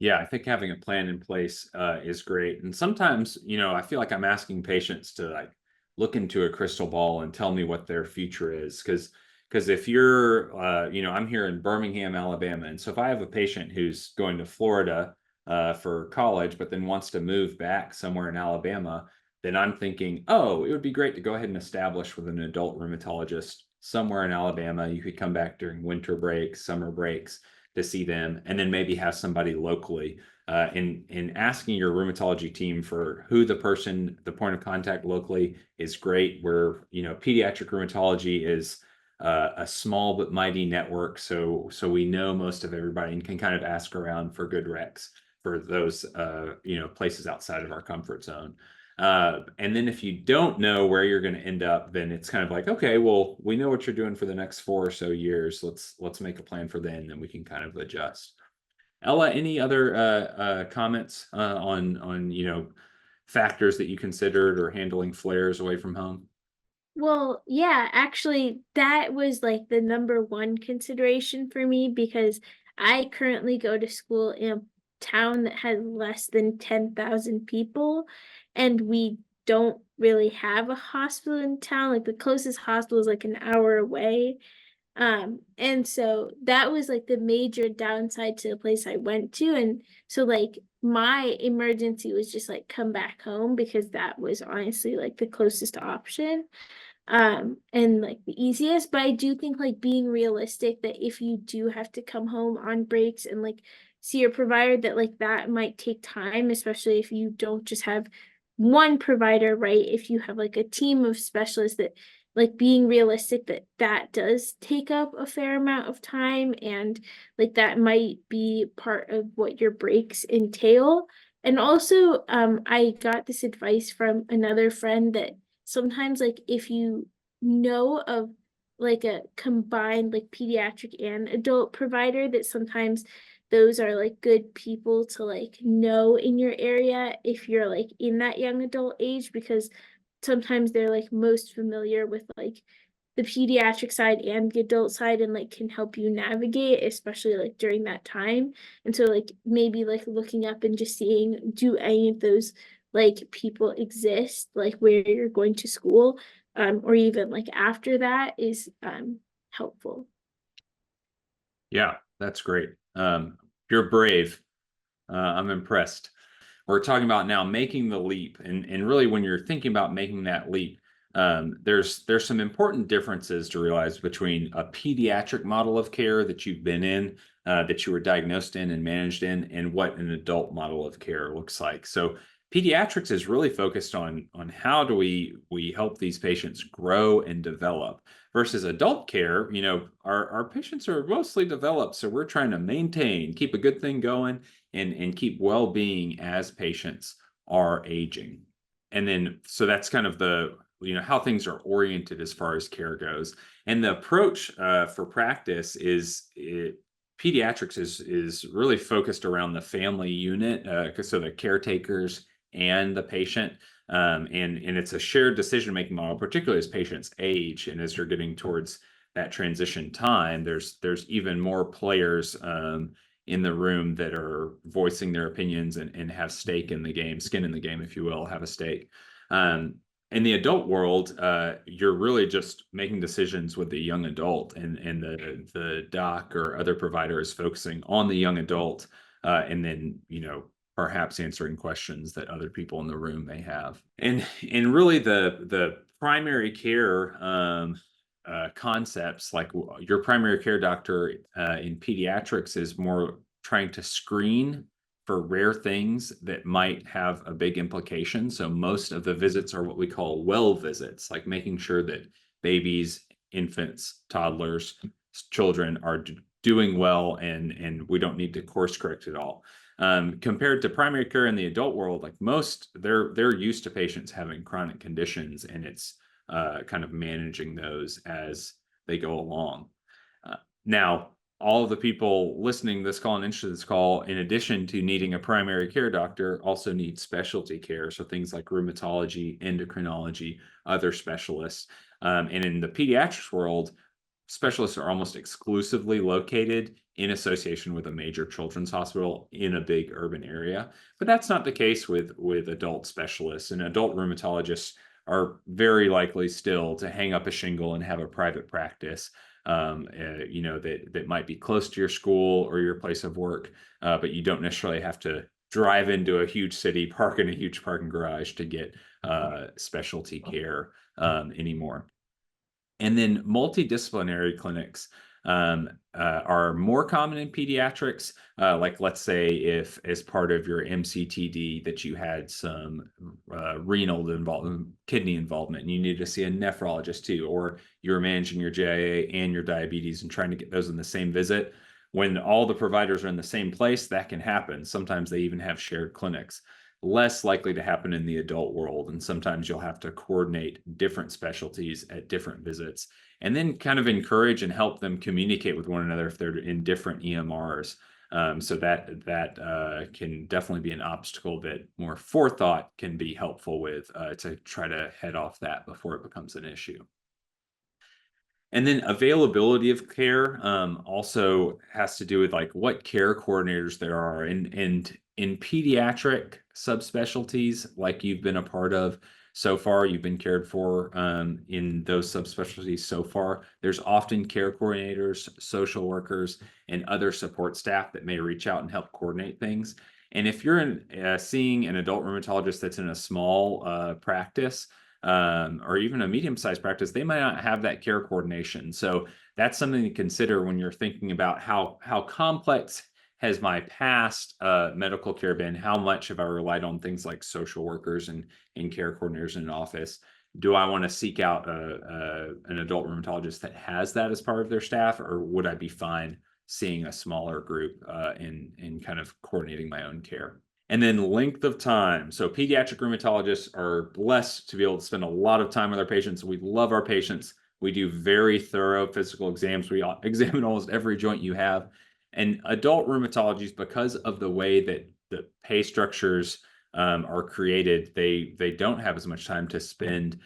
Yeah, I think having a plan in place is great. And sometimes, I feel like I'm asking patients to like look into a crystal ball and tell me what their future is. Because if you're, I'm here in Birmingham, Alabama, and so if I have a patient who's going to Florida for college, but then wants to move back somewhere in Alabama, then I'm thinking, oh, it would be great to go ahead and establish with an adult rheumatologist somewhere in Alabama. You could come back during winter breaks, summer breaks to see them, and then maybe have somebody locally. In asking your rheumatology team for who the point of contact locally is great. Where pediatric rheumatology is a small but mighty network, so we know most of everybody and can kind of ask around for good recs for those places outside of our comfort zone. And then if you don't know where you're going to end up, then it's kind of like, okay, well, we know what you're doing for the next 4 or so years. Let's make a plan for then, then we can kind of adjust. Ella, any other comments on factors that you considered or handling flares away from home? Well, yeah, actually, that was like the number one consideration for me because I currently go to school in a town that has less than 10,000 people, and we don't really have a hospital in town. Like the closest hospital is like an hour away. And so that was like the major downside to the place I went to. And so like my emergency was just like come back home because that was honestly like the closest option and like the easiest. But I do think like being realistic that if you do have to come home on breaks and like see your provider, that like that might take time, especially if you don't just have one provider, right? If you have like a team of specialists, that like being realistic that that does take up a fair amount of time, and like that might be part of what your breaks entail. And also I got this advice from another friend that sometimes like if you know of like a combined like pediatric and adult provider, that sometimes those are like good people to like know in your area if you're like in that young adult age, because sometimes they're like most familiar with like the pediatric side and the adult side, and like can help you navigate, especially like during that time. And so like maybe like looking up and just seeing, do any of those like people exist like where you're going to school, or even like after that is helpful. Yeah, that's great. You're brave. I'm impressed. We're talking about now making the leap, and really when you're thinking about making that leap, there's some important differences to realize between a pediatric model of care that you've been in, that you were diagnosed in and managed in, and what an adult model of care looks like. So pediatrics is really focused on how do we help these patients grow and develop, versus adult care. Our patients are mostly developed, so we're trying to maintain, keep a good thing going, and keep well-being as patients are aging. And then so that's kind of the how things are oriented as far as care goes. And the approach for practice pediatrics is really focused around the family unit, so the caretakers and the patient. And it's a shared decision-making model, particularly as patients age and as you're getting towards that transition time. There's even more players in the room that are voicing their opinions and have stake in the game, skin in the game, if you will, have a stake. In the adult world, you're really just making decisions with the young adult, and the doc or other provider is focusing on the young adult, and then perhaps answering questions that other people in the room may have. And really the primary care concepts, like your primary care doctor in pediatrics is more trying to screen for rare things that might have a big implication. So most of the visits are what we call well visits, like making sure that babies, infants, toddlers, children are doing well, and we don't need to course correct it all. Compared to primary care in the adult world, like most, they're used to patients having chronic conditions, and it's kind of managing those as they go along. Now, all of the people listening to this call and interested in this call, in addition to needing a primary care doctor, also need specialty care. So things like rheumatology, endocrinology, other specialists. And in the pediatrics world, specialists are almost exclusively located in association with a major children's hospital in a big urban area. But that's not the case with adult specialists. And adult rheumatologists are very likely still to hang up a shingle and have a private practice, that might be close to your school or your place of work, but you don't necessarily have to drive into a huge city, park in a huge parking garage to get specialty care anymore. And then multidisciplinary clinics are more common in pediatrics. Like, let's say if as part of your MCTD that you had some renal involvement, kidney involvement, and you needed to see a nephrologist too, or you're managing your JIA and your diabetes and trying to get those in the same visit. When all the providers are in the same place, that can happen. Sometimes they even have shared clinics. less likely to happen in the adult world. And sometimes you'll have to coordinate different specialties at different visits, and then kind of encourage and help them communicate with one another if they're in different EMRs. So that can definitely be an obstacle that more forethought can be helpful with, to try to head off that before it becomes an issue. And then availability of care also has to do with like what care coordinators there are, and in pediatric subspecialties like you've been a part of so far, you've been cared for in those subspecialties so far. There's often care coordinators, social workers, and other support staff that may reach out and help coordinate things. And if you're seeing an adult rheumatologist that's in a small practice, or even a medium-sized practice, they might not have that care coordination. So that's something to consider when you're thinking about how complex has my past medical care been? How much have I relied on things like social workers and care coordinators in an office? Do I want to seek out an adult rheumatologist that has that as part of their staff, or would I be fine seeing a smaller group and kind of coordinating my own care? And then length of time. So pediatric rheumatologists are blessed to be able to spend a lot of time with our patients. We love our patients. We do very thorough physical exams. We examine almost every joint you have. And adult rheumatologies, because of the way that the pay structures are created, they don't have as much time to spend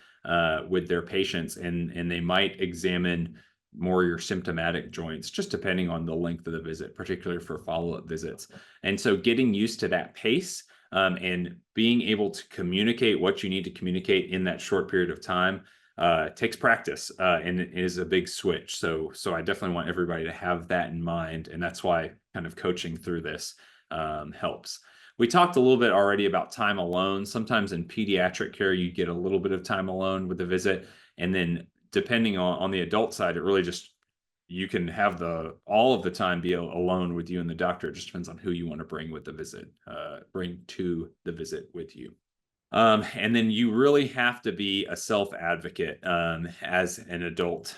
with their patients, and they might examine more your symptomatic joints, just depending on the length of the visit, particularly for follow-up visits. And so getting used to that pace and being able to communicate what you need to communicate in that short period of time takes practice, and it is a big switch. So I definitely want everybody to have that in mind, and that's why kind of coaching through this helps. We talked a little bit already about time alone. Sometimes in pediatric care, you get a little bit of time alone with the visit, and then depending on the adult side, it really just, you can have all of the time be alone with you and the doctor. It just depends on who you want to bring with the visit, bring to the visit with you. And then you really have to be a self-advocate as an adult.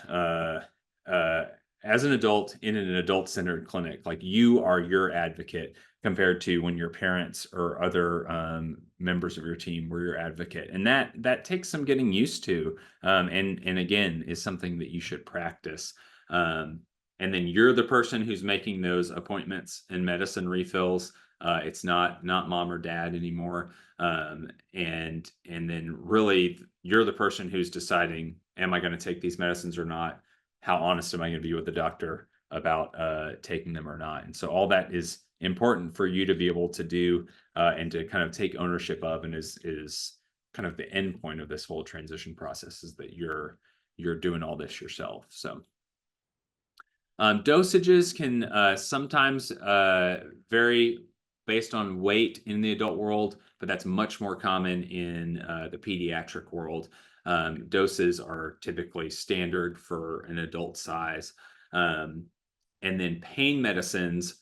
As an adult in an adult-centered clinic, like you are your advocate compared to when your parents or other members of your team were your advocate, and that takes some getting used to, and again is something that you should practice. And then you're the person who's making those appointments and medicine refills. It's not mom or dad anymore, and then really you're the person who's deciding, am I going to take these medicines or not? How honest am I going to be with the doctor about taking them or not? And so all that is important for you to be able to do and to kind of take ownership of, and is kind of the end point of this whole transition process, is that you're doing all this yourself. So dosages can sometimes vary based on weight in the adult world, but that's much more common in the pediatric world. Doses are typically standard for an adult size. And then pain medicines,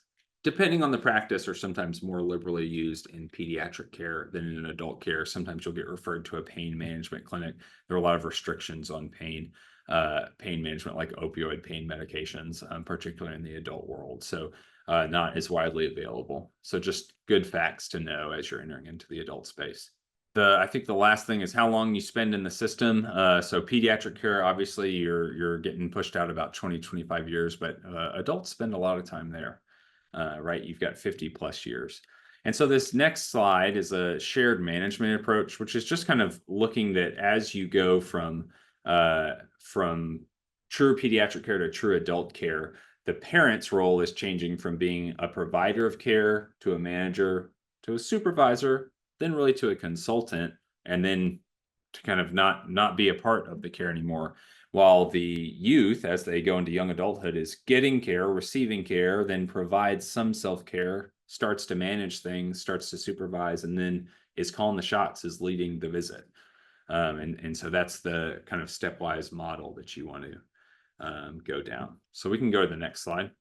depending on the practice, are sometimes more liberally used in pediatric care than in adult care. Sometimes you'll get referred to a pain management clinic. There are a lot of restrictions on pain management, like opioid pain medications, particularly in the adult world. So not as widely available. So just good facts to know as you're entering into the adult space. I think the last thing is how long you spend in the system. So pediatric care, obviously you're getting pushed out about 20-25 years, but adults spend a lot of time there, right? You've got 50+ years. And so this next slide is a shared management approach, which is just kind of looking that as you go from true pediatric care to true adult care, the parent's role is changing from being a provider of care to a manager to a supervisor, then really to a consultant, and then to kind of not be a part of the care anymore. While the youth, as they go into young adulthood, is getting care, receiving care, then provides some self-care, starts to manage things, starts to supervise, and then is calling the shots, is leading the visit. And so that's the kind of stepwise model that you want to go down. So we can go to the next slide.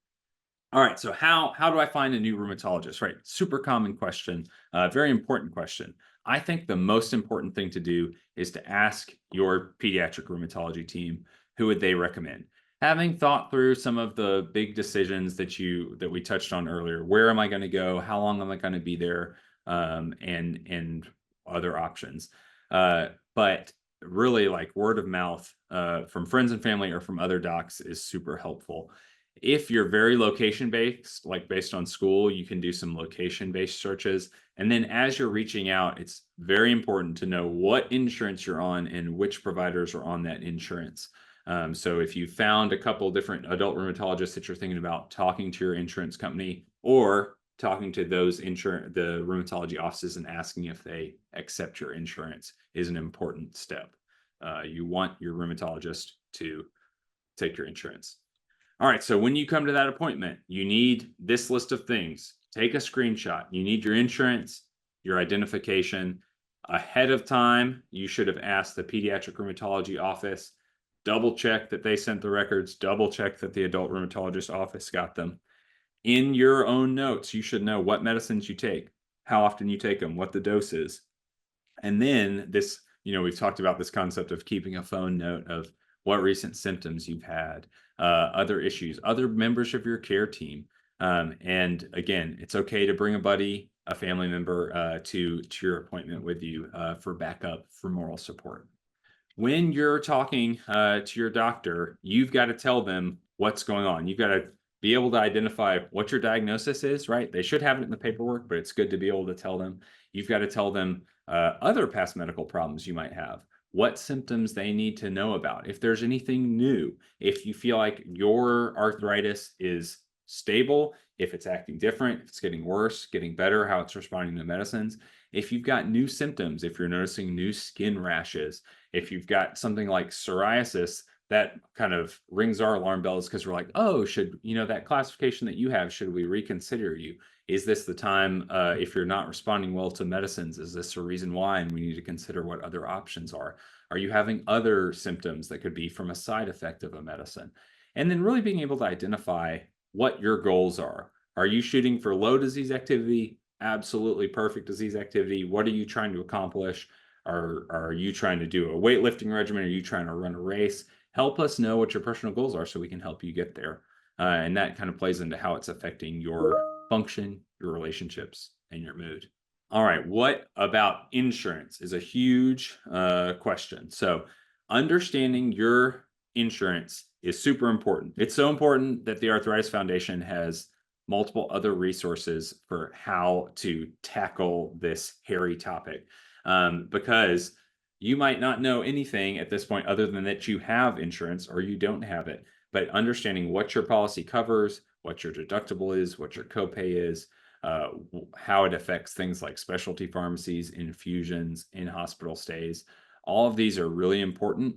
All right, so how do I find a new rheumatologist? Right, super common question, very important question. I think the most important thing to do is to ask your pediatric rheumatology team, who would they recommend? Having thought through some of the big decisions that we touched on earlier, where am I going to go? How long am I going to be there? and other options. But really, like word of mouth from friends and family or from other docs is super helpful. If you're very location based, like based on school, you can do some location based searches. And then as you're reaching out, it's very important to know what insurance you're on and which providers are on that insurance. So if you found a couple different adult rheumatologists that you're thinking about, talking to your insurance company or talking to those the rheumatology offices and asking if they accept your insurance is an important step. You want your rheumatologist to take your insurance. All right, so when you come to that appointment, you need this list of things. Take a screenshot. You need your insurance, your identification. Ahead of time, you should have asked the pediatric rheumatology office, double check that they sent the records, double check that the adult rheumatologist office got them. In your own notes, you should know what medicines you take, how often you take them, what the dose is. And then this, we've talked about this concept of keeping a phone note of what recent symptoms you've had, other issues, other members of your care team. And again, it's okay to bring a buddy, a family member to your appointment with you for backup, for moral support. When you're talking to your doctor, you've got to tell them what's going on. You've got to be able to identify what your diagnosis is, right? They should have it in the paperwork, but it's good to be able to tell them. You've got to tell them other past medical problems you might have, what symptoms they need to know about, if there's anything new, if you feel like your arthritis is stable, if it's acting different, if it's getting worse, getting better, how it's responding to medicines. If you've got new symptoms, if you're noticing new skin rashes, if you've got something like psoriasis, that kind of rings our alarm bells because we're like, oh, should, that classification that you have, should we reconsider you? Is this the time, if you're not responding well to medicines, is this a reason why? And we need to consider what other options are. Are you having other symptoms that could be from a side effect of a medicine? And then really being able to identify what your goals are. Are you shooting for low disease activity? Absolutely perfect disease activity. What are you trying to accomplish? Are you trying to do a weightlifting regimen? Are you trying to run a race? Help us know what your personal goals are so we can help you get there. And that kind of plays into how it's affecting your function, your relationships, and your mood. All right, what about insurance is a huge question. So understanding your insurance is super important. It's so important that the Arthritis Foundation has multiple other resources for how to tackle this hairy topic. Because you might not know anything at this point other than that you have insurance or you don't have it. But understanding what your policy covers, what your deductible is, what your copay is, how it affects things like specialty pharmacies, infusions, in-hospital stays. All of these are really important.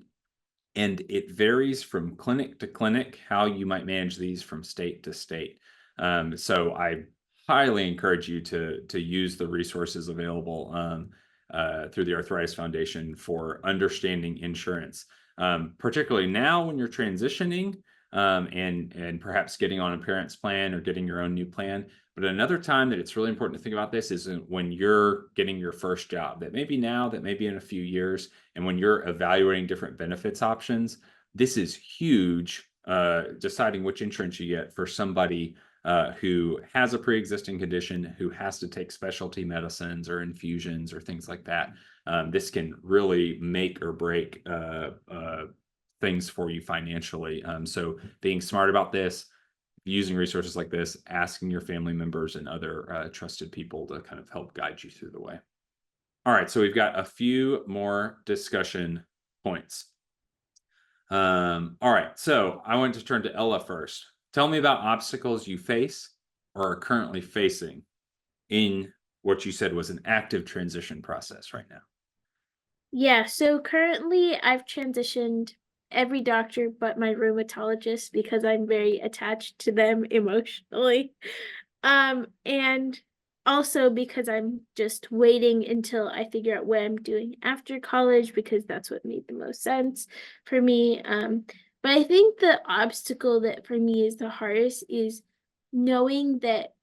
And it varies from clinic to clinic how you might manage these from state to state. So I highly encourage you to use the resources available through the Arthritis Foundation for understanding insurance, particularly now when you're transitioning and perhaps getting on a parent's plan or getting your own new plan. But another time that it's really important to think about this is when you're getting your first job. That may be now, that may be in a few years, and when you're evaluating different benefits options. This is huge, deciding which insurance you get for somebody who has a pre-existing condition, who has to take specialty medicines or infusions or things like that. This can really make or break things for you financially. So being smart about this, using resources like this, asking your family members and other trusted people to kind of help guide you through the way. All right, so we've got a few more discussion points. All right, so I want to turn to Ella first. Tell me about obstacles you face or are currently facing in what you said was an active transition process right now. Yeah, so currently I've transitioned every doctor but my rheumatologist because I'm very attached to them emotionally. And also because I'm just waiting until I figure out what I'm doing after college because that's what made the most sense for me. But I think the obstacle that for me is the hardest is knowing that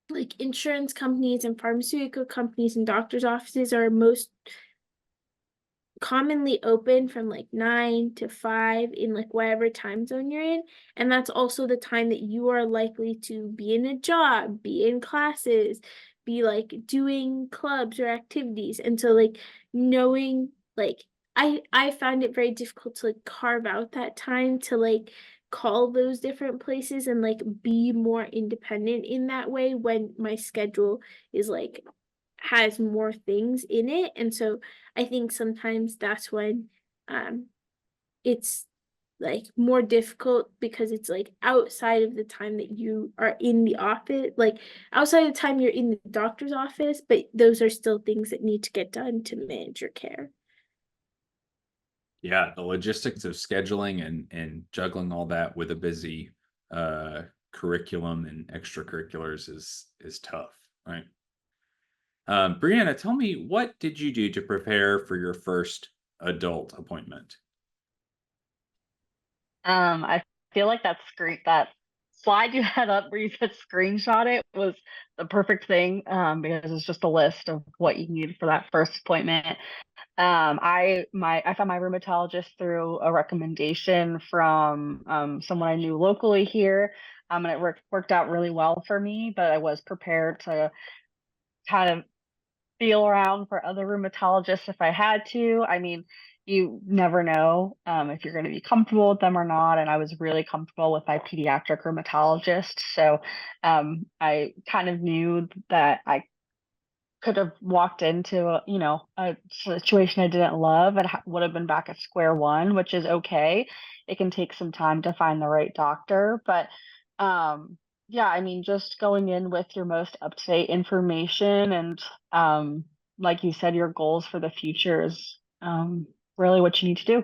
like insurance companies and pharmaceutical companies and doctors' offices are most commonly open from like 9 to 5 in like whatever time zone you're in, and that's also the time that you are likely to be in a job, be in classes, be like doing clubs or activities. And so like knowing like I found it very difficult to like carve out that time to like call those different places and like be more independent in that way when my schedule is like has more things in it. And so I think sometimes that's when it's like more difficult because it's like outside of the time that you are in the office, like outside of the time you're in the doctor's office, but those are still things that need to get done to manage your care. Yeah, the logistics of scheduling and juggling all that with a busy curriculum and extracurriculars is tough, right? Brianna, tell me, what did you do to prepare for your first adult appointment? I feel like that slide you had up where you said screenshot it was the perfect thing, because it's just a list of what you need for that first appointment. I found my rheumatologist through a recommendation from someone I knew locally here, and it worked out really well for me. But I was prepared to kind of feel around for other rheumatologists if I had to. I mean, you never know if you're going to be comfortable with them or not. And I was really comfortable with my pediatric rheumatologist. So I kind of knew that I could have walked into a situation I didn't love and would have been back at square one, which is okay. It can take some time to find the right doctor, but yeah, I mean, just going in with your most up-to-date information and like you said, your goals for the future is really what you need to do.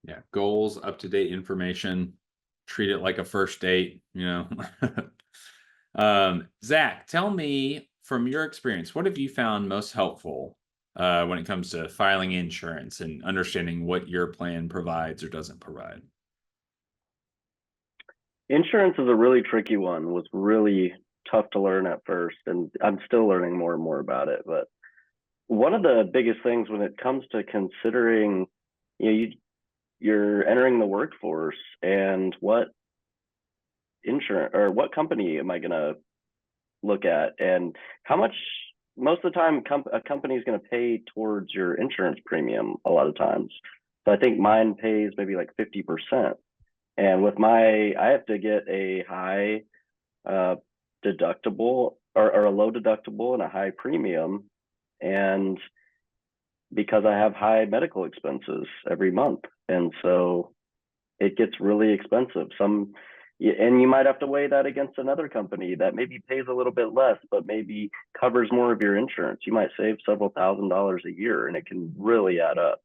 Yeah, goals, up-to-date information, treat it like a first date, you know. Zach, tell me from your experience, what have you found most helpful when it comes to filing insurance and understanding what your plan provides or doesn't provide? Insurance is a really tricky one. It was really tough to learn at first, and I'm still learning more and more about it. But one of the biggest things when it comes to considering, you're entering the workforce and what insurance or what company am I going to look at, and how much most of the time a company is going to pay towards your insurance premium a lot of times. So I think mine pays maybe like 50%. And with I have to get a high deductible or a low deductible and a high premium. And because I have high medical expenses every month. And so it gets really expensive. And you might have to weigh that against another company that maybe pays a little bit less, but maybe covers more of your insurance. You might save several $1,000s a year, and it can really add up.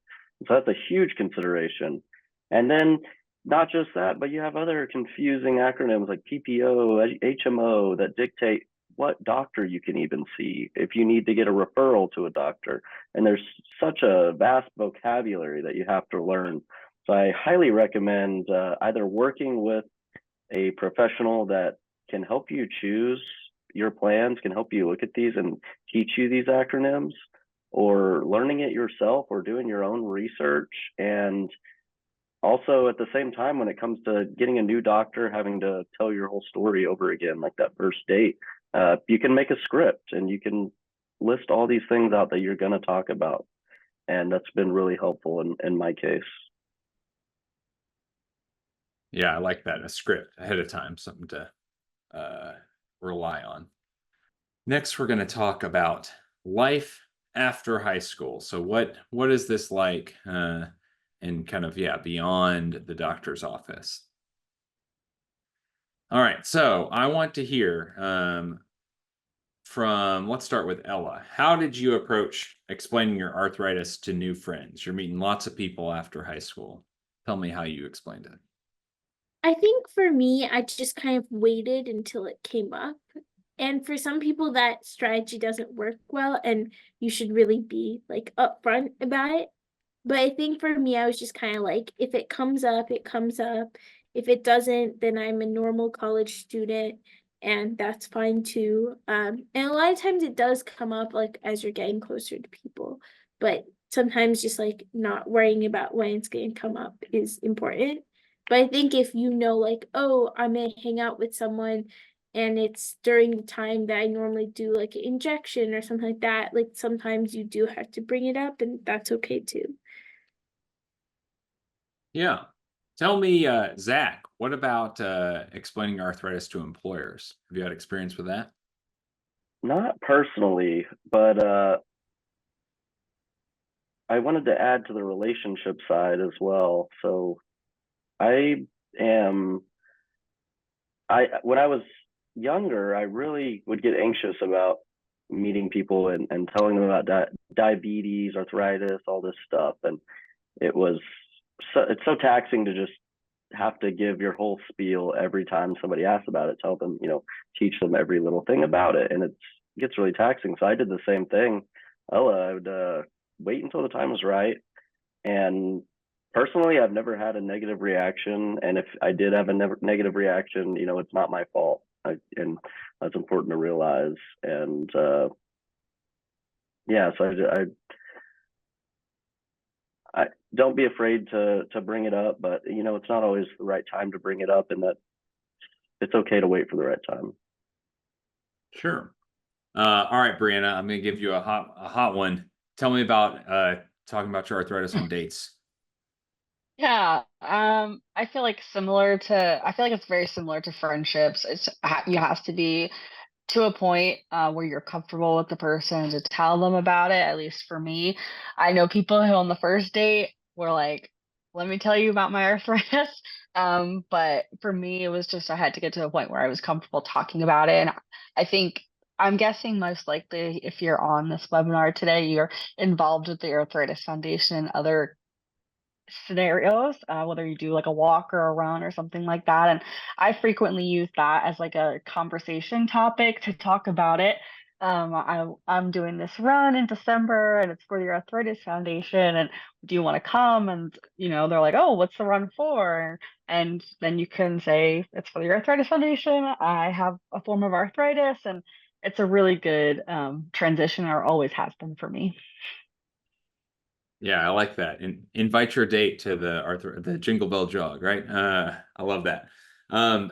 So that's a huge consideration. And then not just that, but you have other confusing acronyms like PPO, HMO that dictate what doctor you can even see if you need to get a referral to a doctor. And there's such a vast vocabulary that you have to learn. So I highly recommend either working with a professional that can help you choose your plans, can help you look at these and teach you these acronyms, or learning it yourself or doing your own research. And also at the same time, when it comes to getting a new doctor, having to tell your whole story over again, like that first date, you can make a script and you can list all these things out that you're going to talk about. And that's been really helpful in my case. Yeah, I like that. A script ahead of time, something to rely on. Next, we're going to talk about life after high school. So what is this like and kind of, beyond the doctor's office? All right, so I want to hear let's start with Ella. How did you approach explaining your arthritis to new friends? You're meeting lots of people after high school. Tell me how you explained it. I think for me, I just kind of waited until it came up. And for some people, that strategy doesn't work well, and you should really be like upfront about it. But I think for me, I was just kind of like, if it comes up, it comes up. If it doesn't, then I'm a normal college student, and that's fine too. And a lot of times it does come up like as you're getting closer to people, but sometimes just like not worrying about when it's going to come up is important. But I think if you know, like, oh, I'm gonna hang out with someone and it's during the time that I normally do like an injection or something like that, like sometimes you do have to bring it up, and that's okay too. Yeah. Tell me, Zach, what about explaining arthritis to employers? Have you had experience with that? Not personally, but I wanted to add to the relationship side as well. So I am when I was younger, I really would get anxious about meeting people and telling them about diabetes, arthritis, all this stuff. And it's so taxing to just have to give your whole spiel every time somebody asks about it, tell them, teach them every little thing about it. And it gets really taxing. So I did the same thing. I would wait until the time was right. And personally, I've never had a negative reaction. And if I did have a negative reaction, it's not my fault. And that's important to realize. And yeah, so I don't be afraid to bring it up, but it's not always the right time to bring it up, and that it's okay to wait for the right time. Sure. All right, Brianna, I'm going to give you a hot one. Tell me about talking about your arthritis on dates. Yeah, I feel like it's very similar to friendships. You have to be to a point where you're comfortable with the person to tell them about it. At least for me, I know people who on the first date were like, "Let me tell you about my arthritis." But for me, it was just I had to get to a point where I was comfortable talking about it, and I think. I'm guessing most likely if you're on this webinar today, you're involved with the Arthritis Foundation and other scenarios, whether you do like a walk or a run or something like that. And I frequently use that as like a conversation topic to talk about it. I'm doing this run in December and it's for the Arthritis Foundation. And do you want to come? And, they're like, oh, what's the run for? And then you can say, it's for the Arthritis Foundation. I have a form of arthritis. And it's a really good transition, or always has been for me. Yeah, I like that. And invite your date to the Jingle Bell Jog, right? I love that.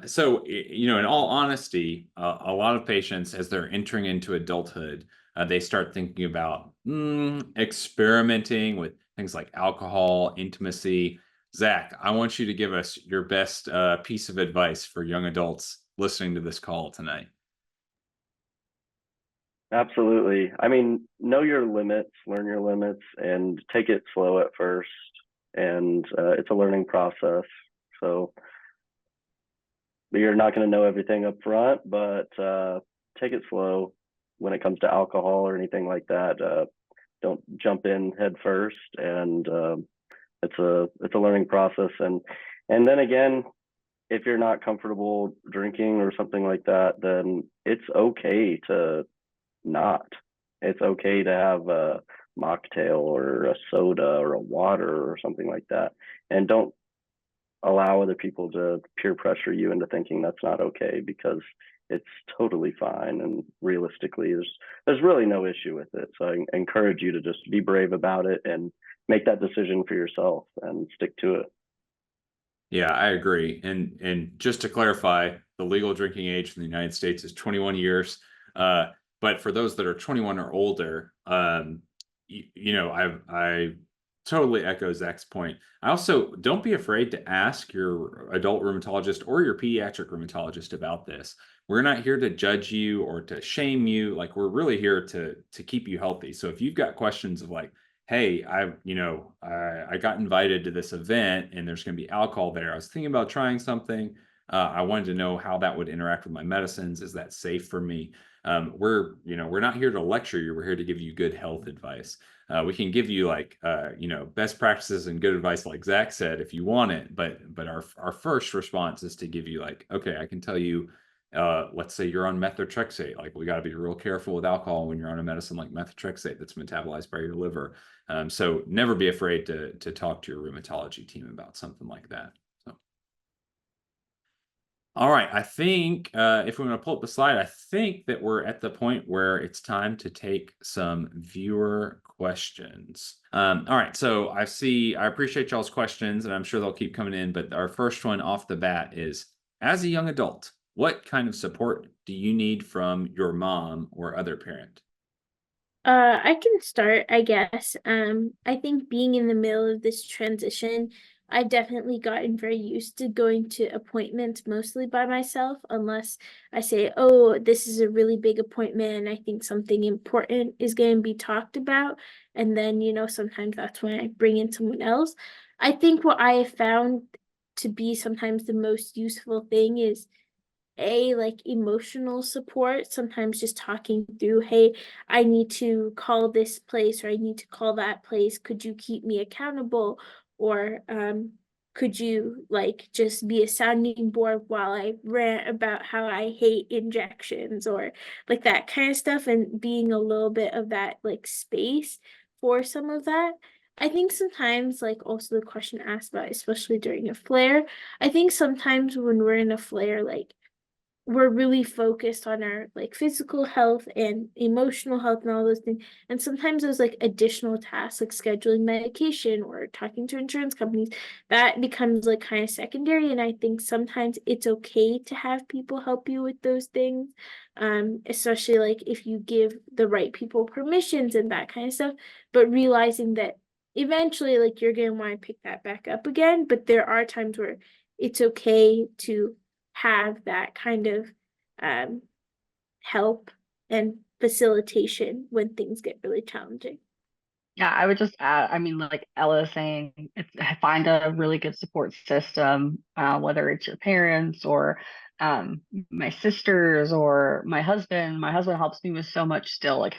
So, in all honesty, a lot of patients, as they're entering into adulthood, they start thinking about experimenting with things like alcohol, intimacy. Zach, I want you to give us your best piece of advice for young adults listening to this call tonight. Absolutely. I mean, know your limits, learn your limits, and take it slow at first. And it's a learning process. So you're not going to know everything up front, but take it slow when it comes to alcohol or anything like that. Don't jump in head first, and it's a learning process. And then again, if you're not comfortable drinking or something like that, then it's okay to not. It's okay to have a mocktail or a soda or a water or something like that. And don't allow other people to peer pressure you into thinking that's not okay, because it's totally fine. And realistically, there's really no issue with it. So I encourage you to just be brave about it and make that decision for yourself and stick to it. Yeah, I agree. And just to clarify, the legal drinking age in the United States is 21 years. But for those that are 21 or older, I totally echo Zach's point. I also don't be afraid to ask your adult rheumatologist or your pediatric rheumatologist about this. We're not here to judge you or to shame you. Like, we're really here to keep you healthy. So if you've got questions of like, hey, I got invited to this event and there's going to be alcohol there. I was thinking about trying something. I wanted to know how that would interact with my medicines. Is that safe for me? We're not here to lecture you. We're here to give you good health advice. We can give you best practices and good advice, like Zach said, if you want it. But our first response is to give you like, okay, I can tell you, let's say you're on methotrexate. Like, we got to be real careful with alcohol when you're on a medicine like methotrexate that's metabolized by your liver. So never be afraid to talk to your rheumatology team about something like that. So, all right, I think if we want to pull up the slide, I think that we're at the point where it's time to take some viewer questions. All right, so I appreciate y'all's questions, and I'm sure they'll keep coming in, but our first one off the bat is, as a young adult, what kind of support do you need from your mom or other parent? I can start, I guess. I think being in the middle of this transition, I've definitely gotten very used to going to appointments mostly by myself, unless I say, oh, this is a really big appointment and I think something important is going to be talked about. And then, sometimes that's when I bring in someone else. I think what I have found to be sometimes the most useful thing is like emotional support, sometimes just talking through, hey, I need to call this place or I need to call that place, could you keep me accountable, or could you like just be a sounding board while I rant about how I hate injections, or like that kind of stuff, and being a little bit of that like space for some of that. I think sometimes, like, also the question asked about, especially during a flare, I think sometimes when we're in a flare, like, we're really focused on our like physical health and emotional health and all those things. And sometimes those like additional tasks like scheduling medication or talking to insurance companies, that becomes like kind of secondary. And I think sometimes it's okay to have people help you with those things. Especially like if you give the right people permissions and that kind of stuff, but realizing that eventually like you're gonna want to pick that back up again. But there are times where it's okay to have that kind of um, help and facilitation when things get really challenging. Yeah, I would just add, I mean, like Ella is saying, find a really good support system, whether it's your parents or my sisters or my husband. My husband helps me with so much still. Like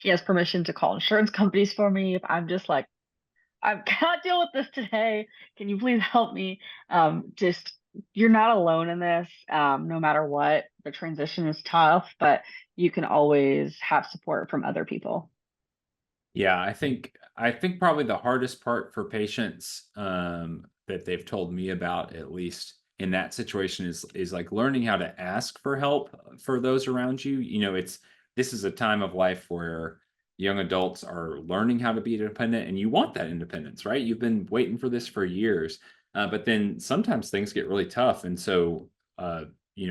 he has permission to call insurance companies for me if I'm just like, I cannot deal with this today. Can you please help me? Just you're not alone in this. No matter what, the transition is tough, but you can always have support from other people. Yeah, I think probably the hardest part for patients that they've told me about, at least in that situation, is like learning how to ask for help for those around you. This is a time of life where young adults are learning how to be independent, and you want that independence, right? You've been waiting for this for years, but then sometimes things get really tough, and so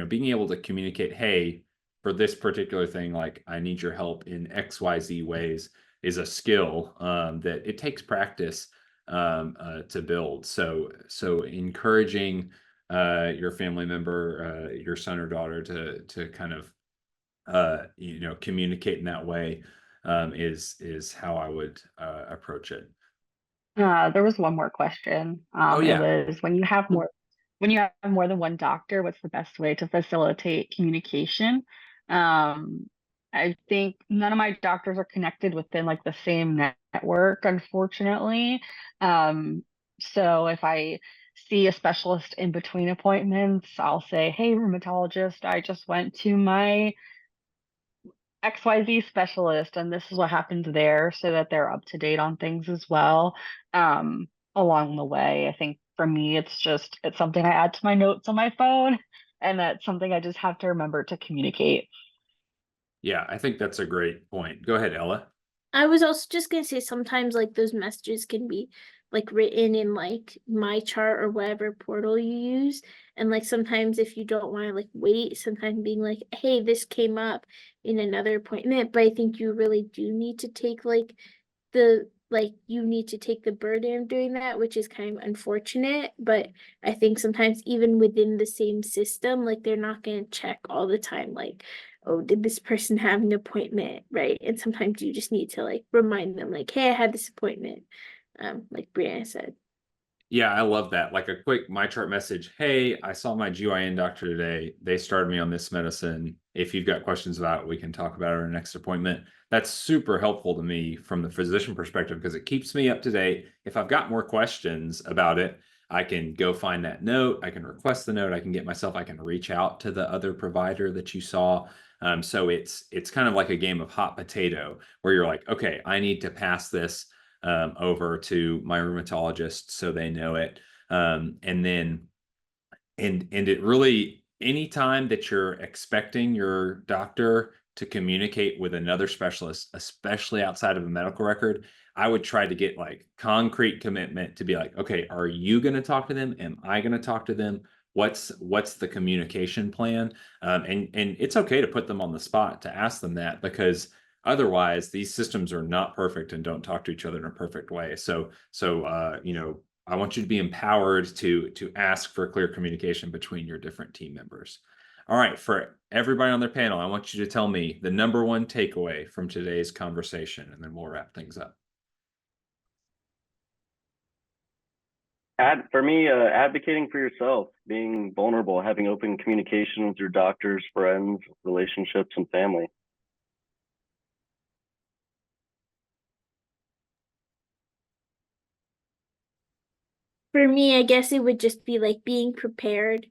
being able to communicate, hey, for this particular thing, like I need your help in XYZ ways is a skill that it takes practice to build. So encouraging your family member, your son or daughter, to kind of communicate in that way is how I would approach it. There was one more question. Oh It yeah. was when you have more than one doctor, what's the best way to facilitate communication? Um, I think none of my doctors are connected within like the same network, unfortunately. Um, so if I see a specialist in between appointments, I'll say, "Hey, rheumatologist, I just went to my XYZ specialist, and this is what happened there," so that they're up to date on things as well. Um, Along the way, I think for me, it's something I add to my notes on my phone, and that's something I just have to remember to communicate. Yeah, I think that's a great point. Go ahead, Ella. I was also just gonna say sometimes like those messages can be like written in like my chart or whatever portal you use. And like sometimes if you don't want to like wait, sometimes being like, hey, this came up in another appointment, but I think you really do need to take the burden of doing that, which is kind of unfortunate. But I think sometimes even within the same system, like they're not gonna check all the time, like, oh, did this person have an appointment, right? And sometimes you just need to like remind them, like, hey, I had this appointment, like Brianna said. Yeah, I love that. Like a quick my chart message. Hey, I saw my GYN doctor today. They started me on this medicine. If you've got questions about it, we can talk about it at our next appointment. That's super helpful to me from the physician perspective because it keeps me up to date. If I've got more questions about it, I can go find that note. I can request the note. I can reach out to the other provider that you saw. So it's kind of like a game of hot potato where you're like, okay, I need to pass this over to my rheumatologist so they know it. And then and it really, anytime that you're expecting your doctor to communicate with another specialist, especially outside of a medical record, I would try to get like concrete commitment to be like, okay, are you going to talk to them? Am I going to talk to them? what's the communication plan? And it's okay to put them on the spot to ask them that, because otherwise these systems are not perfect and don't talk to each other in a perfect way. So you know, I want you to be empowered to ask for clear communication between your different team members. All right, for everybody on their panel, I want you to tell me the #1 takeaway from today's conversation, and then we'll wrap things up. For me, advocating for yourself, being vulnerable, having open communication with your doctors, friends, relationships, and family. For me, I guess it would just be like being prepared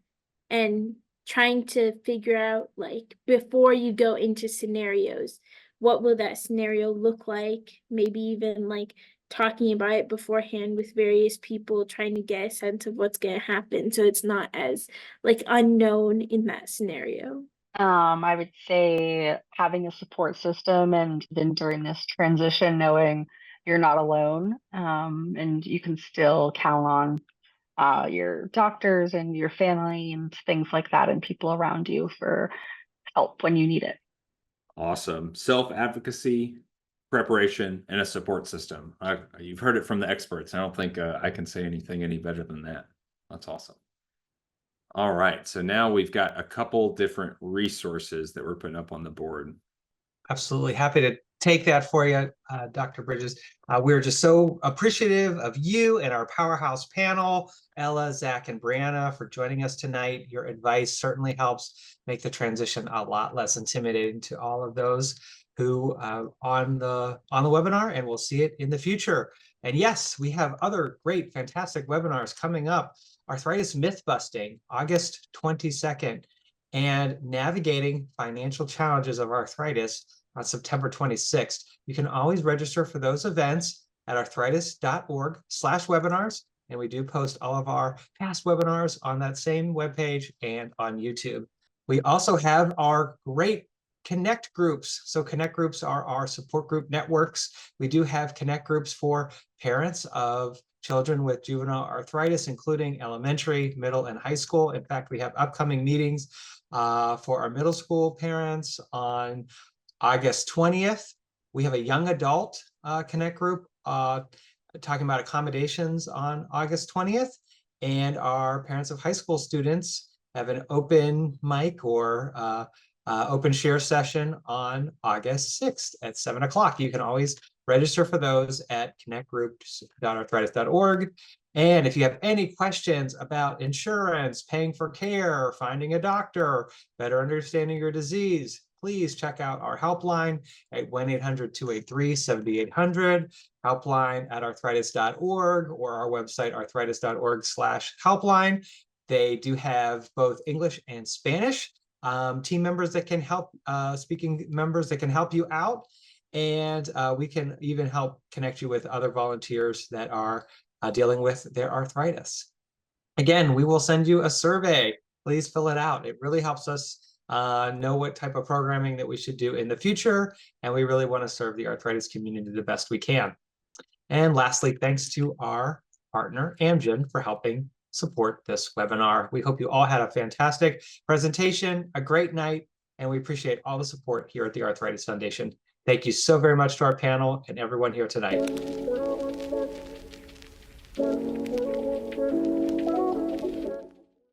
and trying to figure out, like, before you go into scenarios, what will that scenario look like? Maybe even like talking about it beforehand with various people, trying to get a sense of what's going to happen so it's not as like unknown in that scenario. I would say having a support system, and then during this transition, knowing you're not alone, and you can still count on your doctors and your family and things like that, and people around you for help when you need it. Awesome. Self-advocacy, preparation, and a support system. You've heard it from the experts. I don't think I can say anything any better than that. That's awesome. All right, so now we've got a couple different resources that we're putting up on the board. Absolutely happy to take that for you, Dr. Bridges. We're just so appreciative of you and our powerhouse panel, Ella, Zach, and Brianna, for joining us tonight. Your advice certainly helps make the transition a lot less intimidating to all of those who on the webinar, and we'll see it in the future. And yes, we have other great, fantastic webinars coming up. Arthritis Myth Busting, August 22nd, and Navigating Financial Challenges of Arthritis on September 26th. You can always register for those events at arthritis.org/webinars. And we do post all of our past webinars on that same webpage and on YouTube. We also have our great Connect groups. So Connect groups are our support group networks. We do have Connect groups for parents of children with juvenile arthritis, including elementary, middle, and high school. In fact, we have upcoming meetings for our middle school parents on August 20th. We have a young adult Connect group talking about accommodations on August 20th. And our parents of high school students have an open mic or open share session on August 6th at 7 o'clock. You can always register for those at connectgroups.arthritis.org. And if you have any questions about insurance, paying for care, finding a doctor, better understanding your disease, please check out our helpline at 1-800-283-7800, helpline at arthritis.org, or our website, arthritis.org/helpline. They do have both English and Spanish team members that can help, speaking members that can help you out. And we can even help connect you with other volunteers that are dealing with their arthritis. Again, we will send you a survey. Please fill it out. It really helps us know what type of programming that we should do in the future. And we really want to serve the arthritis community the best we can. And lastly, thanks to our partner, Amgen, for helping support this webinar. We hope you all had a fantastic presentation, a great night, and we appreciate all the support here at the Arthritis Foundation. Thank you so very much to our panel and everyone here tonight.